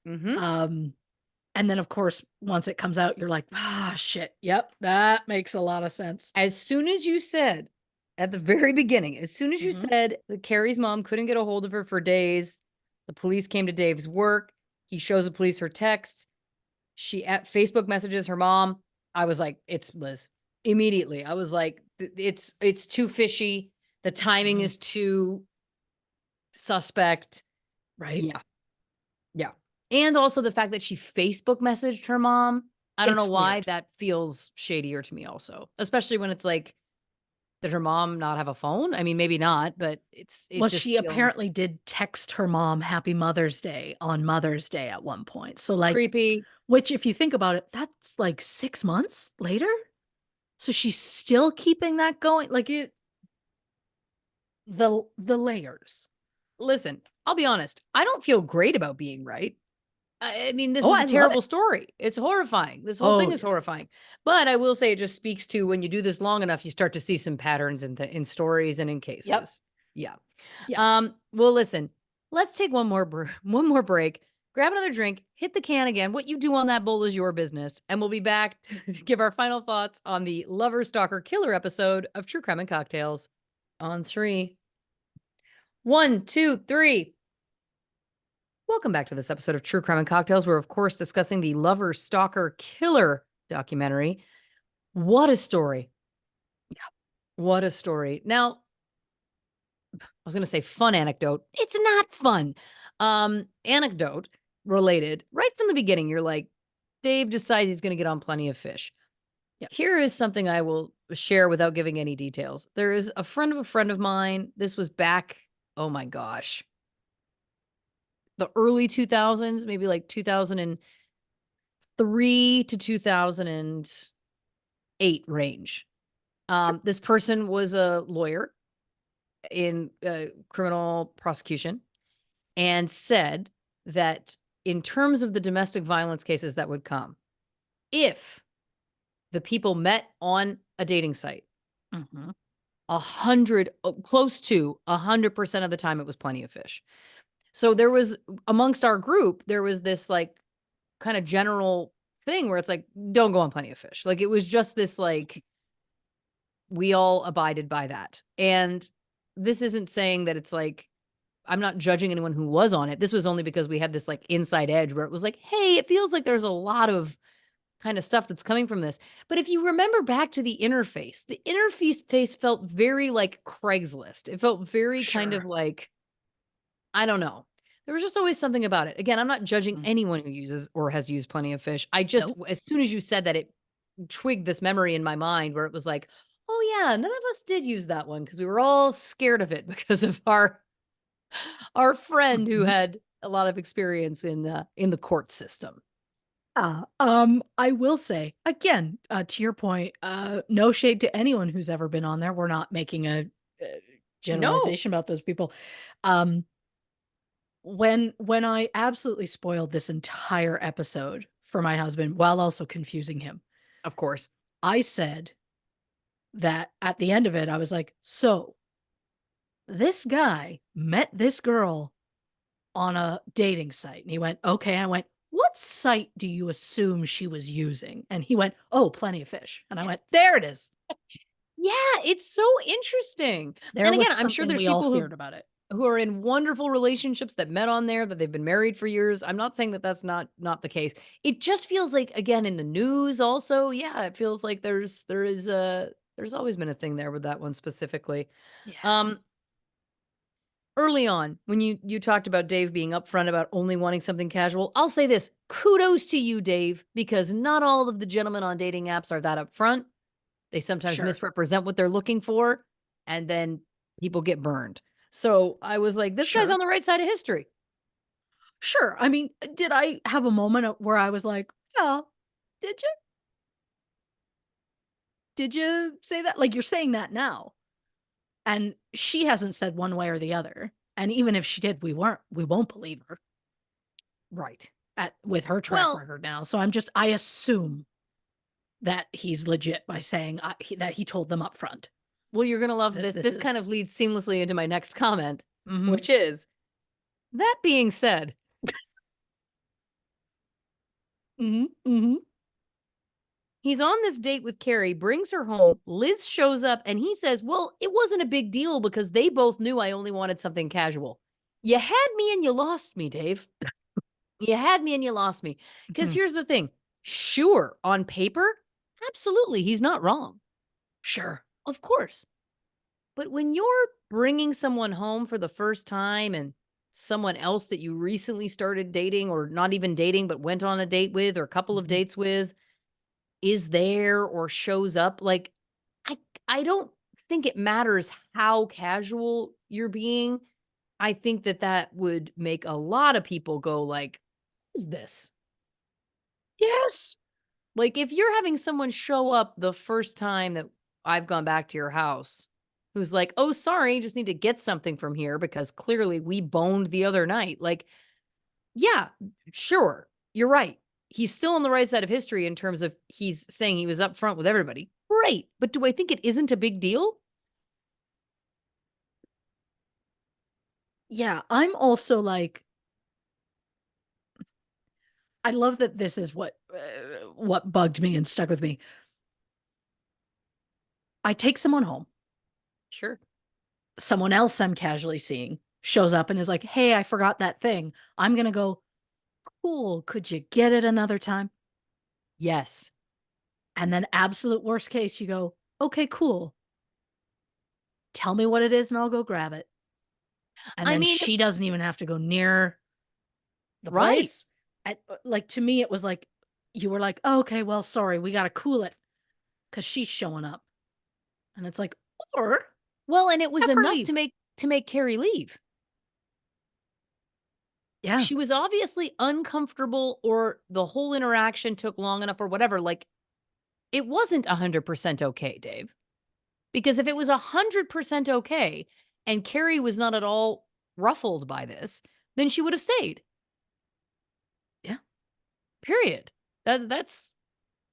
Mhm. And then, of course, once it comes out, you're like, ah, shit. Yep, that makes a lot of sense. As soon as you said at the very beginning, as soon as you Mhm. said that Carrie's mom couldn't get a hold of her for days, the police came to Dave's work. He shows the police her texts. She at Facebook messages her mom. I was like, it's Liz. Immediately. I was like, it's too fishy. The timing Mhm. is too suspect. Right? Yeah. Yeah. And also the fact that she Facebook messaged her mom. I don't know It's why weird. that feels shadier to me also, especially when it's like, did her mom not have a phone? I mean, maybe not, but it Well, just she feels apparently did text her mom Happy Mother's Day on Mother's Day at one point. So, like, creepy. which, if you think about it, that's like 6 months later. So she's still keeping that going. Like the layers. Listen, I'll be honest. I don't feel great about being right. I mean, this Oh, is a I love terrible it. story. It's horrifying. This whole Oh thing is yeah. horrifying. But I will say it just speaks to when you do this long enough, you start to see some patterns in stories and in Yep. cases. Yeah. Yeah. Well, listen, let's take one more break. Grab another drink, hit the can again. What you do on that bowl is your business. And we'll be back to give our final thoughts on the Lover Stalker Killer episode of True Crime and Cocktails on three. One, two, three. Welcome back to this episode of True Crime and Cocktails. We're, of course, discussing the Lover Stalker Killer documentary. What a story. Yeah. What a story. Now, I was going to say fun anecdote. It's not fun. Anecdote related. Right from the beginning, you're like, Dave decides he's going to get on Plenty of Fish. Yep. Here is something I will share without giving any details. There is a friend of mine. This was back, oh my gosh, the early 2000s, maybe like 2003 to 2008 range. This person was a lawyer in criminal prosecution and said that in terms of the domestic violence cases that would come, if the people met on a dating site, Mhm. 100% of the time, it was Plenty of Fish. So there was amongst our group, there was this like kind of general thing where it's like, don't go on Plenty of Fish. Like it was just this like, we all abided by that. And this isn't saying that it's like, I'm not judging anyone who was on it. This was only because we had this like inside edge where it was like, hey, it feels like there's a lot of kind of stuff that's coming from this. But if you remember back to the interface felt very like Craigslist. It felt very kind of Sure. like I don't know. There was just always something about it. Again, I'm not judging Mm. anyone who uses or has used Plenty of Fish. I just Nope. as soon as you said that, it twigged this memory in my mind where it was like, "Oh, yeah, none of us did use that one because we were all scared of it because of our friend who Mhm. had a lot of experience in the court system." I will say, again, to your point, no shade to anyone who's ever been on there. We're not making a, uh, No, generalization about those people. Um, when I absolutely spoiled this entire episode for my husband while also confusing him, of course. I said that at the end of it, I was like, "So, this guy met this girl on a dating site." And he went, "Okay." I went, "What site do you assume she was using?" And he went, "Oh, Plenty of Fish." And I went, "There it is." Yeah, it's so interesting. There And was again, I'm sure something there's we all people feared about it. who are in wonderful relationships that met on there, that they've been married for years. I'm not saying that that's not the case. It just feels like, again, in the news also, yeah, it feels like there's always been a thing there with that one specifically. Yeah. Um, Early on, when you talked about Dave being upfront about only wanting something casual, I'll say this, kudos to you, Dave, because not all of the gentlemen on dating apps are that upfront. They sometimes Sure. misrepresent what they're looking for, and then people get burned. So, I was like, "This guy's Sure. on the right side of history." Sure. I mean, did I have a moment where I was like, "Yeah, did you? Did you say that?" Like, you're saying that now, and she hasn't said one way or the other. And even if she did, we won't believe her Right. at with her track Well record now. So I assume that he's legit by saying, that he told them up front well, you're gonna love that this. this This kind of is. leads seamlessly into my next comment, Mhm. which is, that being said, Mhm. Mhm. he's on this date with Carrie, brings her home, Liz shows up, and he says, "Well, it wasn't a big deal because they both knew I only wanted something casual." You had me and you lost me, Dave. You had me and you lost me. Because Mhm. here's the thing. Sure, on paper, absolutely, he's not wrong. Sure. Of course. But when you're bringing someone home for the first time and someone else that you recently started dating or not even dating, but went on a date with or a couple of Mhm. dates with is there or shows up, like, I, I don't think it matters how casual you're being. I think that that would make a lot of people go like, "What is this?" Yes. Like, if you're having someone show up the first time that I've gone back to your house, who's like, "Oh, sorry, just need to get something from here because clearly we boned the other night." Like, yeah, sure, you're right. He's still on the right side of history in terms of he's saying he was upfront with everybody. Great. But do I think it isn't a big deal? Yeah, I'm also like, I love that this is what bugged me and stuck with me. I take someone home, Sure. someone else I'm casually seeing shows up and is like, "Hey, I forgot that thing." I'm gonna go, "Cool, could you get it another time?" Yes. And then absolute worst case, you go, "Okay, cool. Tell me what it is and I'll go grab it." And I then mean, she doesn't even have to go near the right. place. Like, to me, it was like, you were like, "Oh, okay, well, sorry, we gotta cool it because she's showing up." And it's like, or Well, and it was have her enough leave. to make Carrie leave. Yeah, She was obviously uncomfortable or the whole interaction took long enough or whatever. Like, it wasn't 100% okay, Dave. Because if it was 100% okay and Carrie was not at all ruffled by this, then she would have stayed. yeah, Period. That's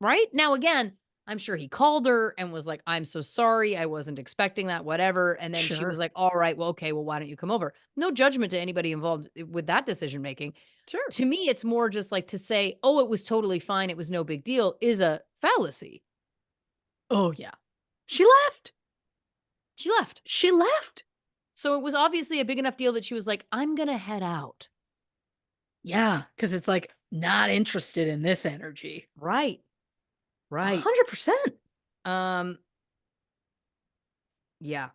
right? Now again, I'm sure he called her and was like, "I'm so sorry. I wasn't expecting that, whatever." And then she was sure, like, "All right, well, okay, well, why don't you come over?" No judgment to anybody involved with that decision making. sure. To me, it's more just like to say, "Oh, it was totally fine. It was no big deal," is a fallacy. Oh, yeah. She left. She left. She left. So it was obviously a big enough deal that she was like, "I'm gonna head out." Yeah, because it's like, not interested in this energy. Right. Right. 100%. Um, yeah.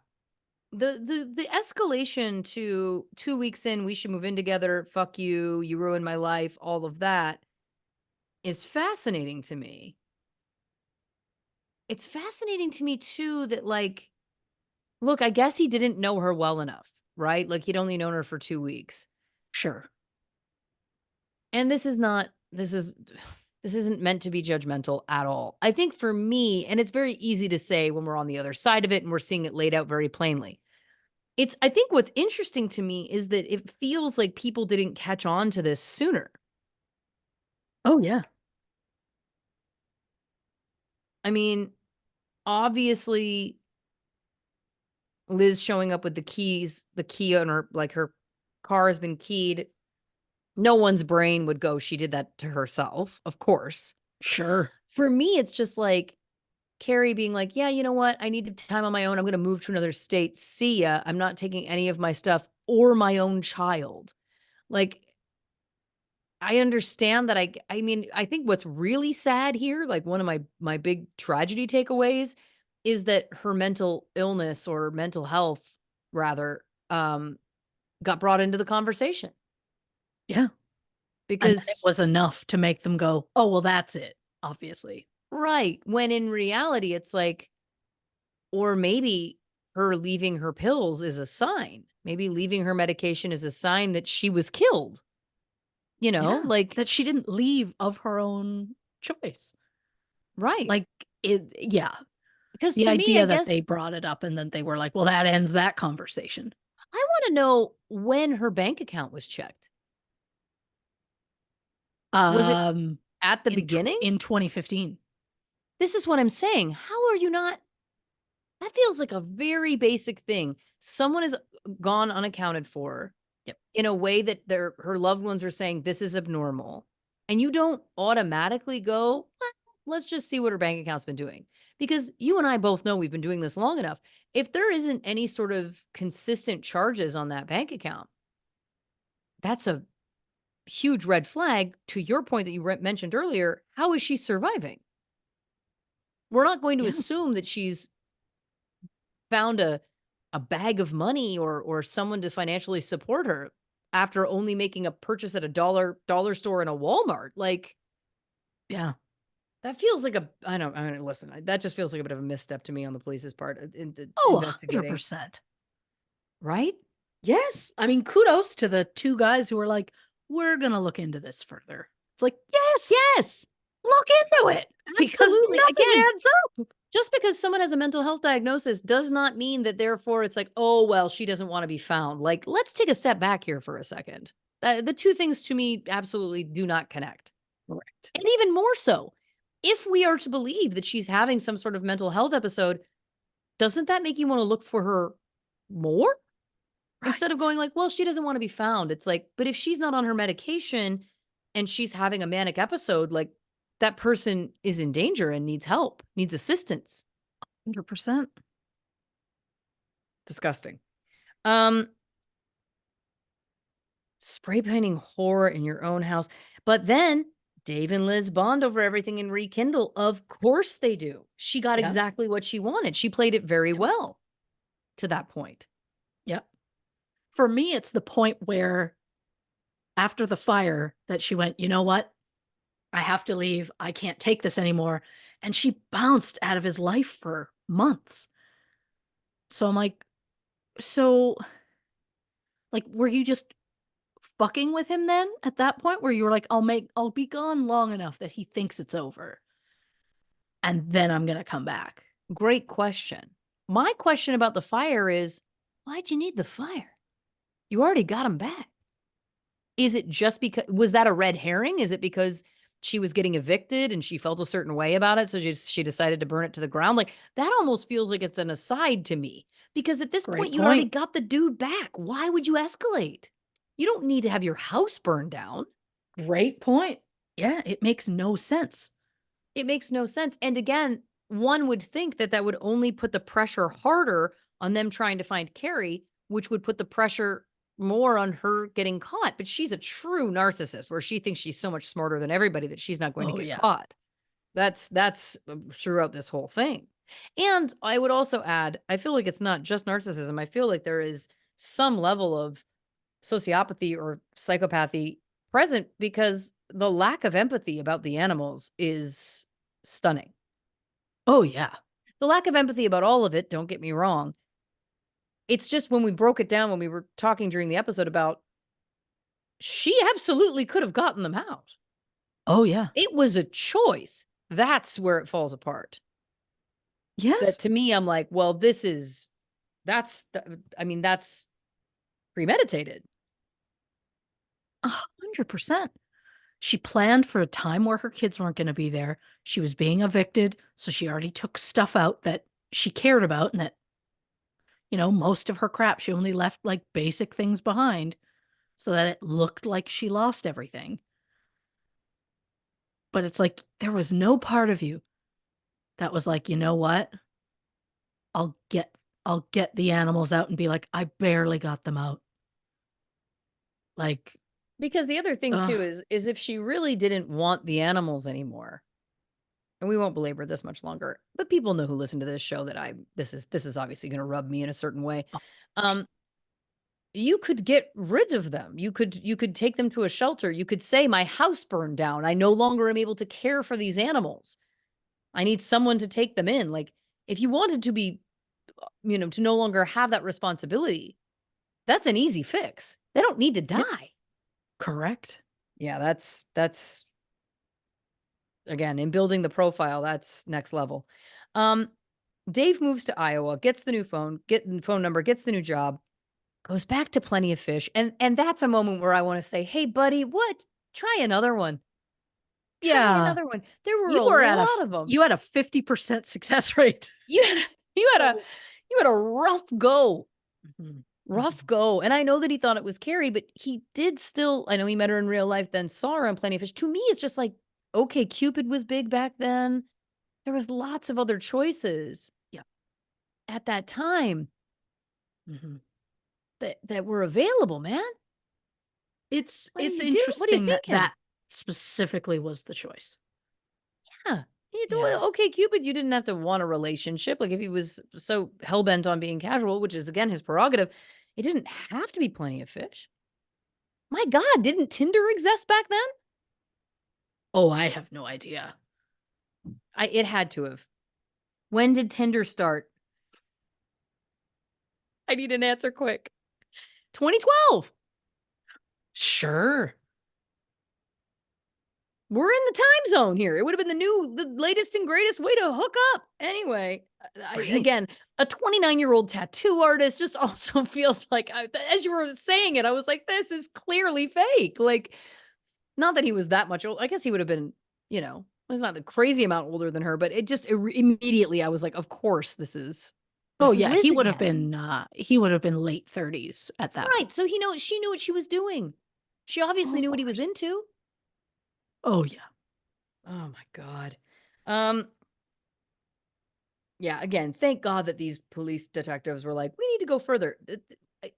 the escalation to 2 weeks in, we should move in together, fuck you, you ruined my life, all of that is fascinating to me. It's fascinating to me too that, like, look, I guess he didn't know her well enough, right? Like, he'd only known her for 2 weeks. Sure. And this isn't meant to be judgmental at all. I think for me, and it's very easy to say when we're on the other side of it and we're seeing it laid out very plainly. I think what's interesting to me is that it feels like people didn't catch on to this sooner. Oh, yeah. I mean, obviously, Liz showing up with the keys, the key on her, like her car has been keyed. No one's brain would go, she did that to herself, of course. Sure. For me, it's just like Carrie being like, yeah, you know what? I need time on my own. I'm going to move to another state. See ya. I'm not taking any of my stuff or my own child. Like, I understand that I mean, I think what's really sad here, like one of my big tragedy takeaways is that her mental illness or mental health rather got brought into the conversation Yeah. And then it because was enough to make them go, "Oh, well, that's it," obviously. right, when in reality it's like or maybe her leaving her pills is a sign. Maybe leaving her medication is a sign that she was killed, Yeah. like That she didn't leave of her own choice. right. Like, yeah. Because The to me, I idea that they guess brought it up and then they were like, "Well, that ends that conversation." I want to know when her bank account was checked. Was it Um, at the beginning? in 2015. This is what I'm saying. How are you not that feels like a very basic thing. Someone is gone unaccounted for Yep. in a way that her loved ones are saying this is abnormal. And you don't automatically go, let's just see what her bank account's been doing. Because you and I both know we've been doing this long enough. If there isn't any sort of consistent charges on that bank account, that's a huge red flag. To your point that you mentioned earlier, how is she surviving? We're not going to Yeah. assume that she's found a bag of money or someone to financially support her after only making a purchase at a dollar store in a Walmart. Like Yeah. that feels like a I mean listen, that just feels like a bit of a misstep to me on the police's part in Oh, investigating, 100%. right? Yes. I mean, kudos to the 2 guys who were like, "We're gonna look into this further." It's like, "Yes, Yes, look into it," because absolutely. nothing Again, adds up. just because someone has a mental health diagnosis does not mean that therefore it's like, "Oh, well, she doesn't wanna be found." Like, let's take a step back here for a second. The 2 things to me absolutely do not connect. Correct. And even more so, if we are to believe that she's having some sort of mental health episode, doesn't that make you wanna look for her more? Instead of Right. going like, "Well, she doesn't wanna be found." It's like, but if she's not on her medication and she's having a manic episode, like, that person is in danger and needs help, needs assistance. 100%. Disgusting. Um, Spray painting horror in your own house. But then Dave and Liz bond over everything and rekindle. Of course they do. She got Yeah. exactly what she wanted. She played it very Yep. well to that point. Yep. For me, it's the point where after the fire that she went, "You know what? I have to leave. I can't take this anymore." And she bounced out of his life for months. So I'm like, "So, like, were you just fucking with him then at that point where you were like, I'll be gone long enough that he thinks it's over, and then I'm gonna come back." Great question. My question about the fire is why'd you need the fire? You already got him back. Is it just because was that a red herring? Is it because she was getting evicted and she felt a certain way about it, so she decided to burn it to the ground? Like, that almost feels like it's an aside to me, because at this point, Great you'd already point. got the dude back. Why would you escalate? You don't need to have your house burned down. Great point. Yeah, it makes no sense. It makes no sense, and again, one would think that that would only put the pressure harder on them trying to find Carrie, which would put the pressure more on her getting caught, but she's a true narcissist where she thinks she's so much smarter than everybody that she's not going to Oh, get yeah. caught. That's throughout this whole thing. And I would also add, I feel like it's not just narcissism. I feel like there is some level of sociopathy or psychopathy present because the lack of empathy about the animals is stunning. Oh, yeah. The lack of empathy about all of it, don't get me wrong. It's just when we broke it down when we were talking during the episode about she absolutely could have gotten them out. Oh, yeah. It was a choice. That's where it falls apart. That Yes. to me, I'm like, well, that's premeditated. 100%. She planned for a time where her kids weren't going to be there. She was being evicted, so she already took stuff out that she cared about and that, most of her crap, she only left like basic things behind so that it looked like she lost everything. But it's like there was no part of you that was like, "You know what? I'll get I'll get the animals out and be like, I barely got them out." Like, Because the other thing ugh, too is if she really didn't want the animals anymore, and we won't belabor this much longer, but people know who listen to this show that this is obviously gonna rub me in a certain way. of Um, course. you could get rid of them. You could take them to a shelter. You could say, "My house burned down. I no longer am able to care for these animals. I need someone to take them in." Like, if you wanted to be, to no longer have that responsibility, that's an easy fix. They don't need to Yep, die. correct. Yeah, that's again, in building the profile, that's next level. Um, Dave moves to Iowa, gets the new phone, get the phone number, gets the new job, goes back to Plenty of Fish, and that's a moment where I wanna say, "Hey, buddy, what? Try another one. Try Yeah. another one." There were You a were at a lot of them. you had a 50% success rate. You had a you had a you had a rough go. Mhm, Rough mhm. go, and I know that he thought it was Carrie, but he did still I know he met her in real life, then saw her on Plenty of Fish. To me, it's just like, okay, Cupid was big back then. There was lots of other choices Yeah. at that time Mhm. that were available, man. It's What do it's you do? What are you interesting that thinking? that specifically was the choice. Yeah. Yeah. Okay, Cupid, you didn't have to want a relationship. Like if he was so hell bent on being casual, which is again his prerogative, it didn't have to be Plenty of Fish. My God, didn't Tinder exist back then? Oh, I have no idea. It had to have. When did Tinder start? I need an answer quick. 2012. Sure. We're in the time zone here. It would have been the latest and greatest way to hook up. Anyway, Right. again, a 29-year-old tattoo artist just also feels like, as you were saying it, I was like, this is clearly fake. Like, not that he was that much old. I guess he would have been, he's not the crazy amount older than her, but it just immediately I was like, of course, Oh, this is yeah, Liz again. he would have been late 30s at that Right. point. So she knew what she was doing. She obviously Of knew what he was course. into. Oh, yeah. Oh my God. Um, Yeah, again, thank God that these police detectives were like, "We need to go further."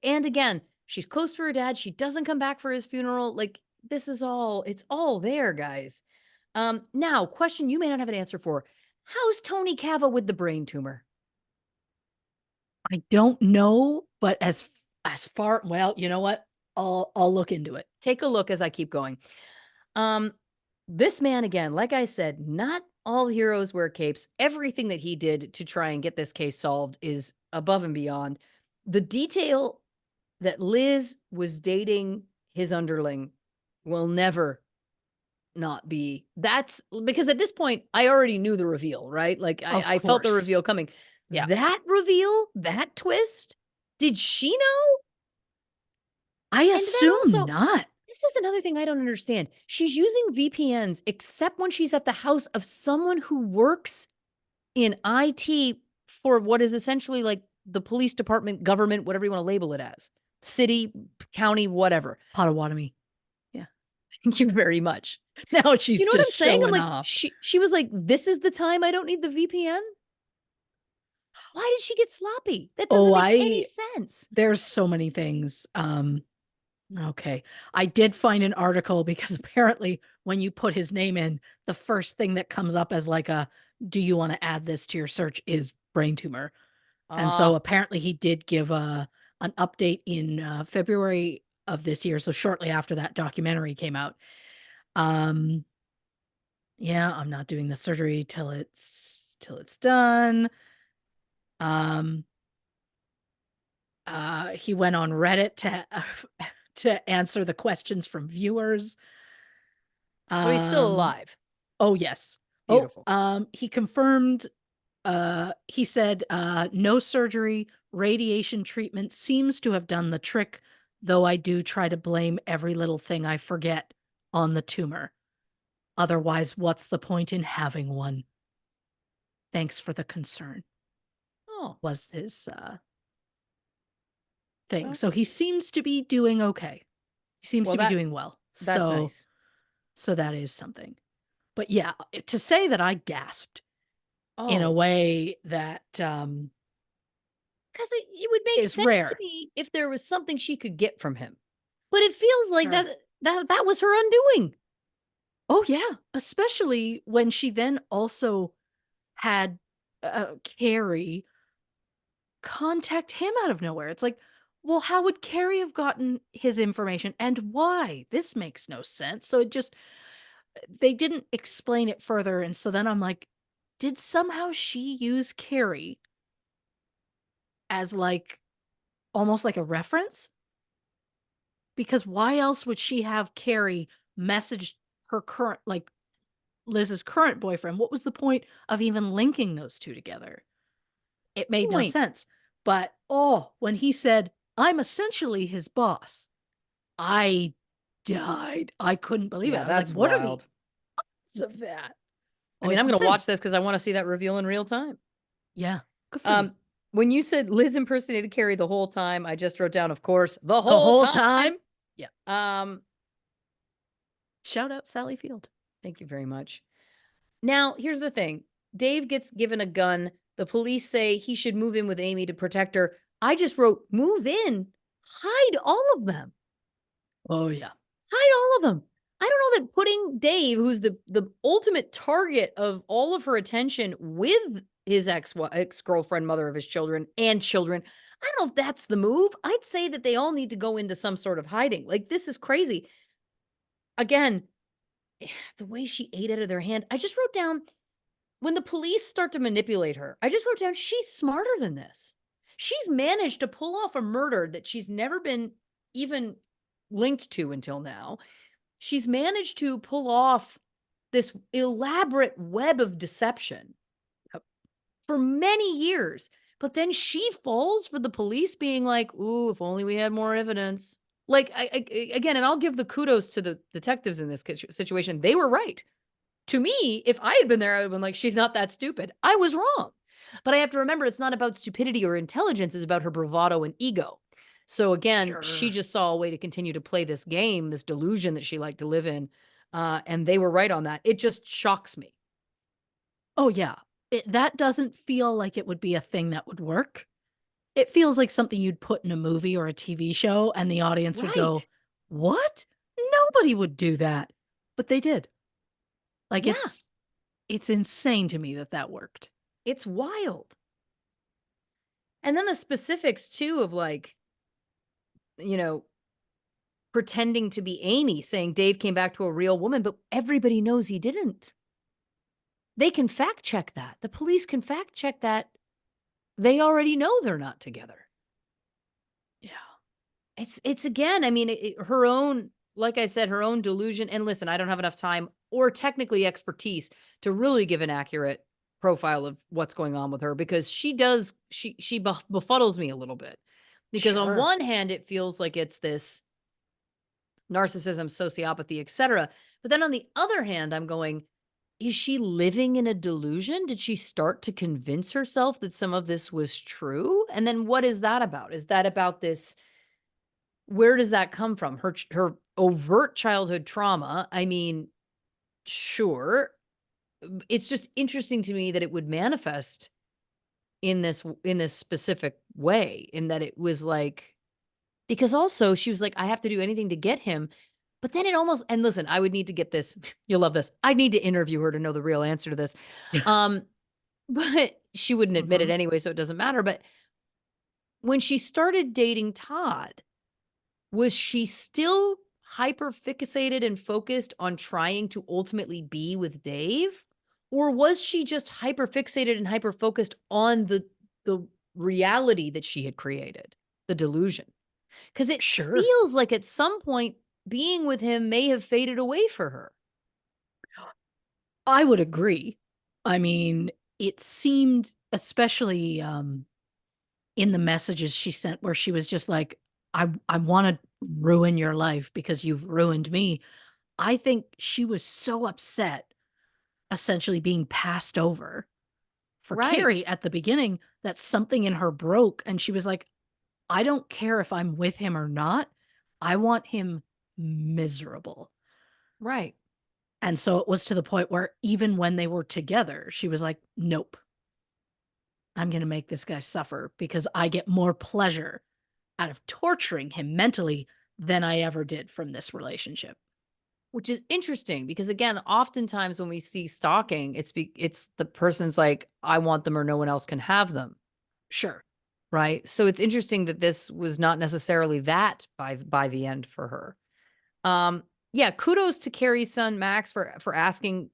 And again, she's close to her dad. She doesn't come back for his funeral. Like it's all there, guys. Now, question you may not have an answer for. How's Tony Cava with the brain tumor? I don't know, but as far well, you know what? I'll look into it. Take a look as I keep going. Um, this man, again, like I said, not all heroes wear capes. Everything that he did to try and get this case solved is above and beyond. The detail that Liz was dating his underling will never not be that's because at this point, I already knew the reveal, right? Like, Of I felt the course. reveal coming. Yeah. That reveal, that twist, did she know? I And then assume also, not. this is another thing I don't understand. She's using VPNs except when she's at the house of someone who works in IT for what is essentially like the police department, government, whatever you wanna label it as. City, county, whatever. Potawatomi. Yeah. Thank you very much. Now You she's know what just I'm saying? I'm showing like, off. she was like, "This is the time I don't need the VPN?" Why did she get sloppy? That doesn't Oh, make any I sense. there's so many things. Okay. I did find an article because apparently when you put his name in, the first thing that comes up as like a do you want to add this to your search is brain tumor. And so Ah, apparently he did give an update in February of this year. So shortly after that documentary came out. Um, yeah, I'm not doing the surgery till it's done. Um, he went on Reddit to to answer the questions from viewers. so he's still Um, alive. oh yes. Oh, Beautiful. he confirmed he said no surgery, radiation treatment seems to have done the trick, though I do try to blame every little thing I forget on the tumor. Otherwise, what's the point in having one? Thanks for the concern, Oh, was his thing. okay. So he seems to be doing okay. He seems Well, to be doing well. that's So nice. so that is something. But yeah, to say that I gasped in a Oh, way that because it would make is sense to rare. me if there was something she could get from him. But it feels like Sure. that was her undoing. Oh yeah, especially when she then also had Carrie contact him out of nowhere. It's like, well, how would Carrie have gotten his information and why? This makes no sense. So it just they didn't explain it further, and so then I'm like, did somehow she use Carrie as like almost like a reference? Because why else would she have Carrie message her current like Liz's current boyfriend? What was the point of even linking those two together? It made no Point. sense. But oh, when he said, "I'm essentially his boss," I died. I couldn't believe it. Yeah, I was like, that's "What are the wild. odds of that?" I Oh, mean, it's I'm gonna insane. watch this because I want to see that reveal in real time. Yeah, good for you. Um, when you said Liz impersonated Carrie the whole time, I just wrote down, of course, the The whole whole time. time? Yeah. Um, Shout out Sally Field. thank you very much. Now, here's the thing. Dave gets given a gun. The police say he should move in with Amy to protect her. I just wrote, move in, hide all of them. Oh, yeah. Hide all of them. I don't know that putting Dave, who's the ultimate target of all of her attention with his ex-girlfriend, mother of his children and children, I don't know if that's the move. I'd say that they all need to go into some sort of hiding. Like, this is crazy. Again, the way she ate out of their hand. I just wrote down when the police start to manipulate her, I just wrote down she's smarter than this. She's managed to pull off a murder that she's never been even linked to until now. She's managed to pull off this elaborate web of deception Yep. for many years. But then she falls for the police being like, "Ooh, if only we had more evidence." Like, again, and I'll give the kudos to the detectives in this situation. They were right. To me, if I had been there, I would have been like, "She's not that stupid." I was wrong. But I have to remember it's not about stupidity or intelligence, it's about her bravado and ego. So again, she Sure. just saw a way to continue to play this game, this delusion that she liked to live in, and they were right on that. It just shocks me. Oh, yeah. That doesn't feel like it would be a thing that would work. It feels like something you'd put in a movie or a TV show, and the audience would go, Right. "What? Nobody would do that." But they did. Like, Yeah, it's insane to me that that worked. it's wild. And then the specifics too of like, you know, pretending to be Amy, saying Dave came back to a real woman, but everybody knows he didn't. They can fact check that. The police can fact check that. They already know they're not together. Yeah. It's again, I mean, her own, like I said, her own delusion. And listen, I don't have enough time or technically expertise to really give an accurate profile of what's going on with her because she befuddles me a little bit. Because on Sure. one hand, it feels like it's this narcissism, sociopathy, etc. But then on the other hand, I'm going, is she living in a delusion? Did she start to convince herself that some of this was true? And then what is that about? Is that about this? Where does that come from? Her overt childhood trauma. I mean, sure. It's just interesting to me that it would manifest in this specific way, in that it was like because also she was like, I have to do anything to get him. But then it almost, and listen, I would need to get this. You'll love this. I'd need to interview her to know the real answer to this. Um, but she wouldn't admit it Mhm. anyway, so it doesn't matter. But when she started dating Todd, was she still hyper fixated and focused on trying to ultimately be with Dave? Or was she just hyper fixated and hyper focused on the reality that she had created, the delusion? Because it Sure. feels like at some point being with him may have faded away for her. I would agree. I mean, it seemed, especially, in the messages she sent where she was just like, I wanna ruin your life because you've ruined me." I think she was so upset, essentially being passed over for Right. Carrie at the beginning, that something in her broke, and she was like, "I don't care if I'm with him or not. I want him miserable." Right. And so it was to the point where even when they were together, she was like, "Nope. I'm gonna make this guy suffer because I get more pleasure out of torturing him mentally than I ever did from this relationship." Which is interesting because again, oftentimes when we see stalking, it's the person's like, I want them or no one else can have them. Sure. Right. So it's interesting that this was not necessarily that by the end for her. Um, yeah, kudos to Carrie's son Max for asking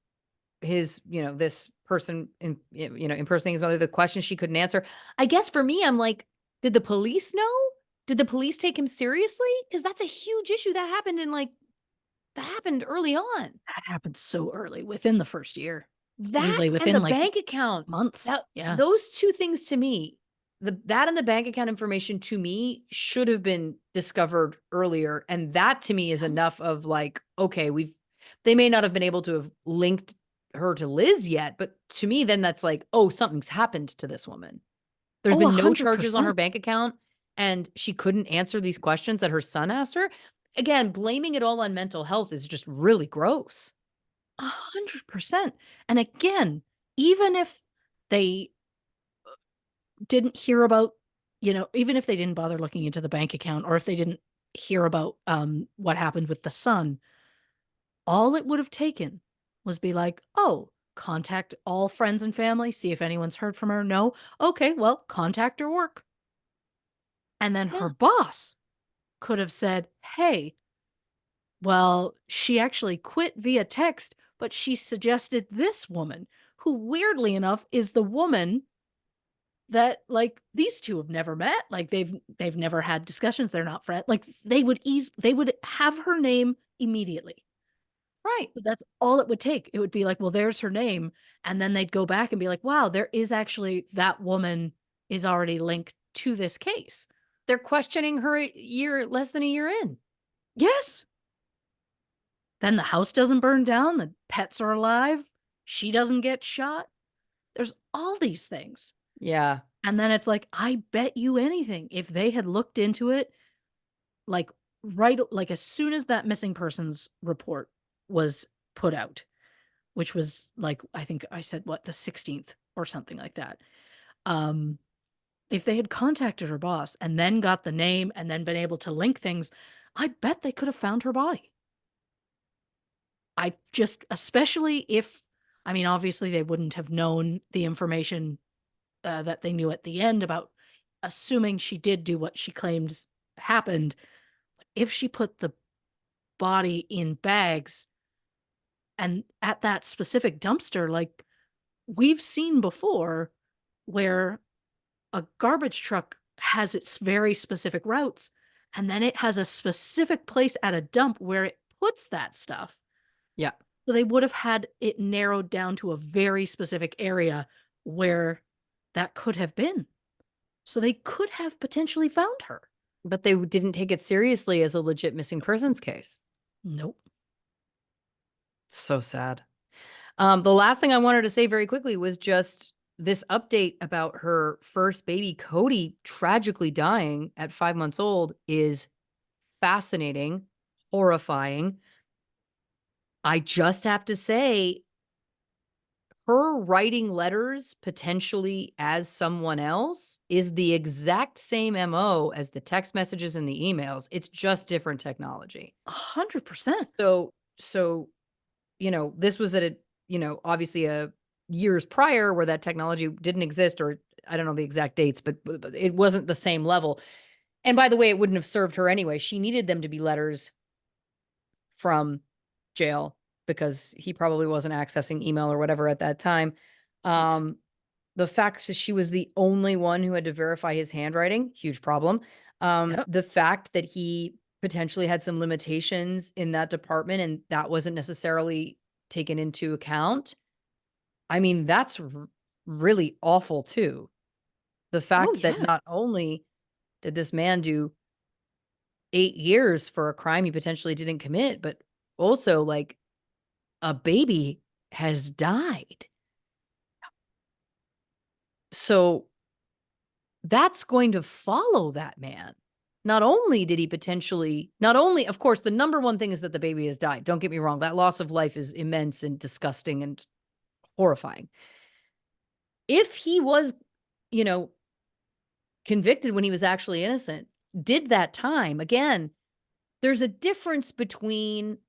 his, this person impersonating his mother the question she couldn't answer. I guess for me, I'm like, did the police know? Did the police take him seriously? Because that's a huge issue that happened early on. That happened so early, within the first year. That Easily and the within, like, bank account, months. that Yeah. those 2 things to me, that and the bank account information to me should have been discovered earlier, and that to me is enough of like, okay, they may not have been able to have linked her to Liz yet, but to me, then that's like, oh, something's happened to this woman. There's Oh, been no charges on her 100%. bank account, and she couldn't answer these questions that her son asked her. Again, blaming it all on mental health is just really gross. 100%. And again, even if they didn't hear about, even if they didn't bother looking into the bank account, or if they didn't hear about, what happened with the son, all it would have taken was be like, "Oh, contact all friends and family, see if anyone's heard from her. No? Okay, well, contact her work." And then her Yeah. boss could have said, "Hey, well, she actually quit via text, but she suggested this woman, who weirdly enough is the woman that, like, these 2 have never met. Like, they've never had discussions, they're not friends. Like, they would have her name immediately. Right. But that's all it would take. It would be like, "Well, there's her name," and then they'd go back and be like, "Wow, there is actually, that woman is already linked to this case." They're questioning her less than a year in. Yes. Then the house doesn't burn down, the pets are alive, she doesn't get shot. There's all these things. Yeah. And then it's like, I bet you anything, if they had looked into it, like, like, as soon as that missing persons report was put out, which was, like, I think I said, what, the 16th or something like that. Um, if they had contacted her boss and then got the name and then been able to link things, I bet they could have found her body. I just, especially if, I mean, obviously they wouldn't have known the information, that they knew at the end about, assuming she did do what she claims happened. If she put the body in bags and at that specific dumpster, like, we've seen before, where a garbage truck has its very specific routes, and then it has a specific place at a dump where it puts that stuff. Yeah. So they would have had it narrowed down to a very specific area where that could have been. So they could have potentially found her. But they didn't take it seriously as a legit missing persons case. Nope. It's so sad. The last thing I wanted to say very quickly was just this update about her first baby, Cody, tragically dying at 5 months old is fascinating, horrifying. I just have to say, her writing letters potentially as someone else is the exact same MO as the text messages and the emails. It's just different technology. 100%. So, this was at obviously years prior where that technology didn't exist, or I don't know the exact dates, but it wasn't the same level. And by the way, it wouldn't have served her anyway. She needed them to be letters from jail because he probably wasn't accessing email or whatever at that time. Right. Um, the fact that she was the only one who had to verify his handwriting, huge problem. Yep. The fact that he potentially had some limitations in that department and that wasn't necessarily taken into account. I mean, that's really awful too. The Oh, fact that yeah. not only did this man do 8 years for a crime he potentially didn't commit, but also like a baby has died. So that's going to follow that man. Not only did he potentially, not only, of course, the number one thing is that the baby has died. Don't get me wrong. That loss of life is immense and disgusting and horrifying. If he was, you know, convicted when he was actually innocent, did that time, again, there's a difference between,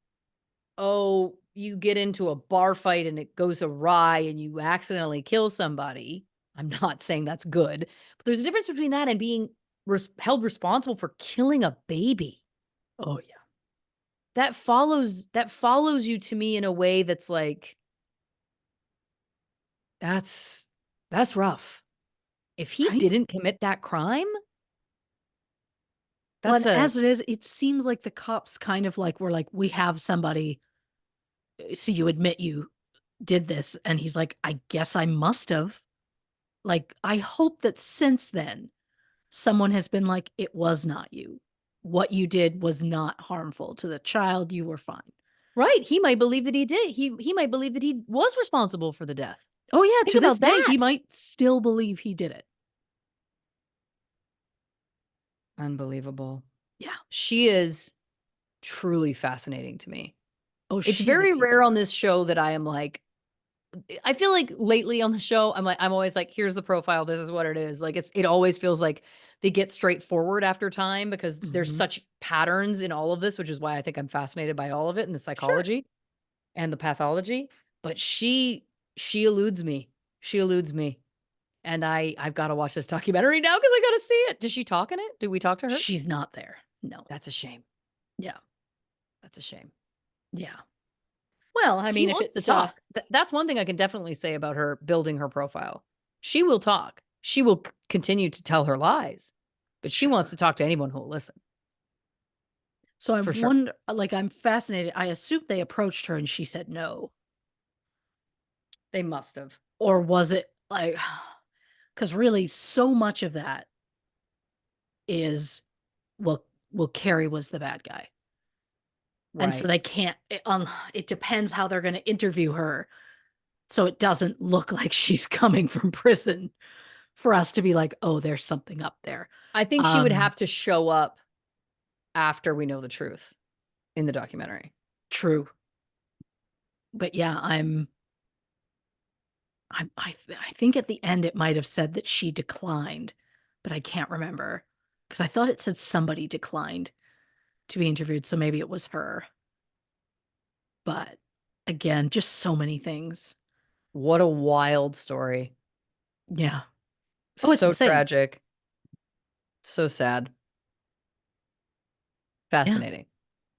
oh, you get into a bar fight and it goes awry and you accidentally kill somebody. I'm not saying that's good, but there's a difference between that and being held responsible for killing a baby. Oh, yeah. That follows you to me in a way that's like, that's that's rough. If he Right? didn't commit that crime, Well, that's and a as it is, it seems like the cops kind of like were like, "We have somebody, so you admit you did this," and he's like, "I guess I must have." Like, I hope that since then, someone has been like, "It was not you. What you did was not harmful to the child, you were fine." right. He might believe that he did. He might believe that he was responsible for the death. Oh, yeah, Think to this about day, he that. might still believe he did it. Unbelievable. Yeah. She is truly fascinating to me. Oh, It's she's very rare amazing. on this show that I am like, I feel like lately on the show, I'm always like, here's the profile, this is what it is. Like it always feels like they get straightforward after time because there's Mhm. such patterns in all of this, which is why I think I'm fascinated by all of it and the Sure. psychology and the pathology. But she eludes me. She eludes me. And I've got to watch this documentary now because I got to see it. Does she talk in it? Do we talk to her? She's not there. No. That's a shame. Yeah. That's a shame. Yeah. Well, I She mean, if wants to it's, talk. That's one thing I can definitely say about her building her profile. She will talk. She will continue to tell her lies, but she wants sure. to talk to anyone who will listen, So I for sure. wonder, like, I'm fascinated. I assume they approached her and she said no. They must have. Or was it like, because really so much of that is, well, Carrie was the bad guy. And so Right. they can't, it depends how they're going to interview her. So it doesn't look like she's coming from prison for us to be like, oh, there's something up there. I think she would Um, have to show up after we know the truth in the documentary. True. But yeah, I think at the end it might have said that she declined, but I can't remember because I thought it said somebody declined to be interviewed, so maybe it was her. But again, just so many things. What a wild story. Yeah. Oh, it's So insane. tragic. So sad. Yeah. Fascinating.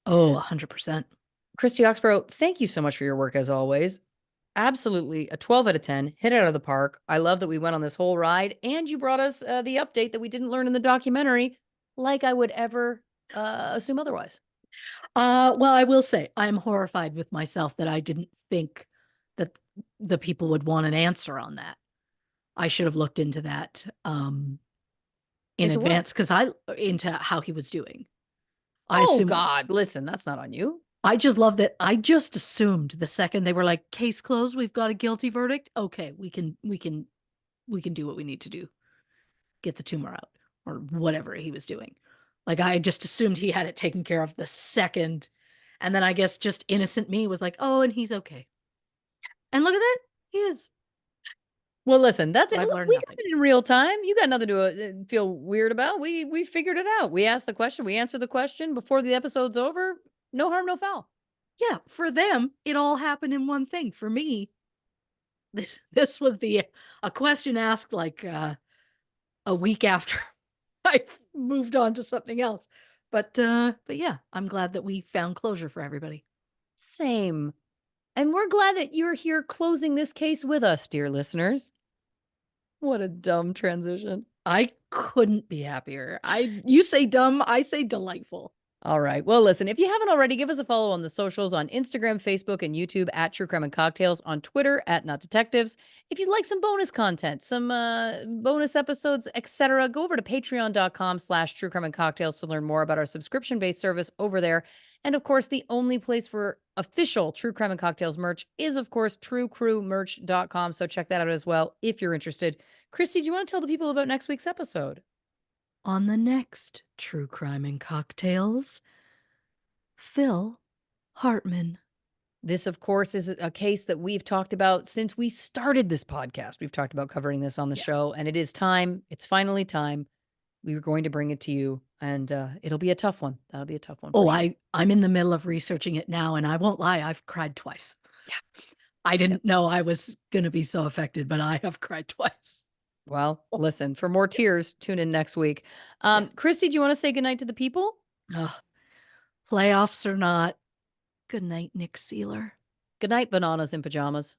Oh, 100%. Christy Oxborough, thank you so much for your work as always. Absolutely a 12 out of 10. Hit it out of the park. I love that we went on this whole ride and you brought us the update that we didn't learn in the documentary, like I would ever assume otherwise. Well, I will say I'm horrified with myself that I didn't think that the people would want an answer on that. I should have looked into that in Into what? advance because into how he was doing. I Oh, assume God. Listen, that's not on you. I just love that I just assumed the second they were like, "Case closed, we've got a guilty verdict." Okay, we can do what we need to do. Get the tumor out or whatever he was doing. Like I just assumed he had it taken care of the second. And then I guess just innocent me was like, "Oh, and he's okay." And look at that. He is. Well, listen, that's it. But I've Look, learned we got nothing. it in real time. You got nothing to feel weird about. We figured it out. We asked the question. We answered the question before the episode's over. No harm, no foul. Yeah, for them, it all happened in one thing. For me, this was a question asked like a week after I moved on to something else. But yeah, I'm glad that we found closure for everybody. Same. And we're glad that you're here closing this case with us, dear listeners. What a dumb transition. I couldn't be happier. You say dumb, I say delightful. All right. Well, listen, if you haven't already, give us a follow on the socials on Instagram, Facebook, and YouTube at True Crime and Cocktails, on Twitter at Not Detectives. If you'd like some bonus content, some bonus episodes, etc., go over to patreon.com/True Crime and Cocktails to learn more about our subscription-based service over there. And of course, the only place for official True Crime and Cocktails merch is, of course, truecrewmerch.com. So check that out as well if you're interested. Christy, do you want to tell the people about next week's episode? On the next True Crime and Cocktails, Phil Hartman. This, of course, is a case that we've talked about since we started this podcast. We've talked about covering this on the Yeah. show, and it is time. It's finally time. We were going to bring it to you, and it'll be a tough one. That'll be a tough one for Oh, sure. I'm in the middle of researching it now, and I won't lie, I've cried twice. Yeah. I Yep. didn't know I was gonna be so affected, but I have cried twice. Well, listen, for more tears, tune in next week. Yeah. Christy, do you want to say goodnight to the people? Ugh. Playoffs or not, good night, Nick Sealer. Good night, bananas in pajamas.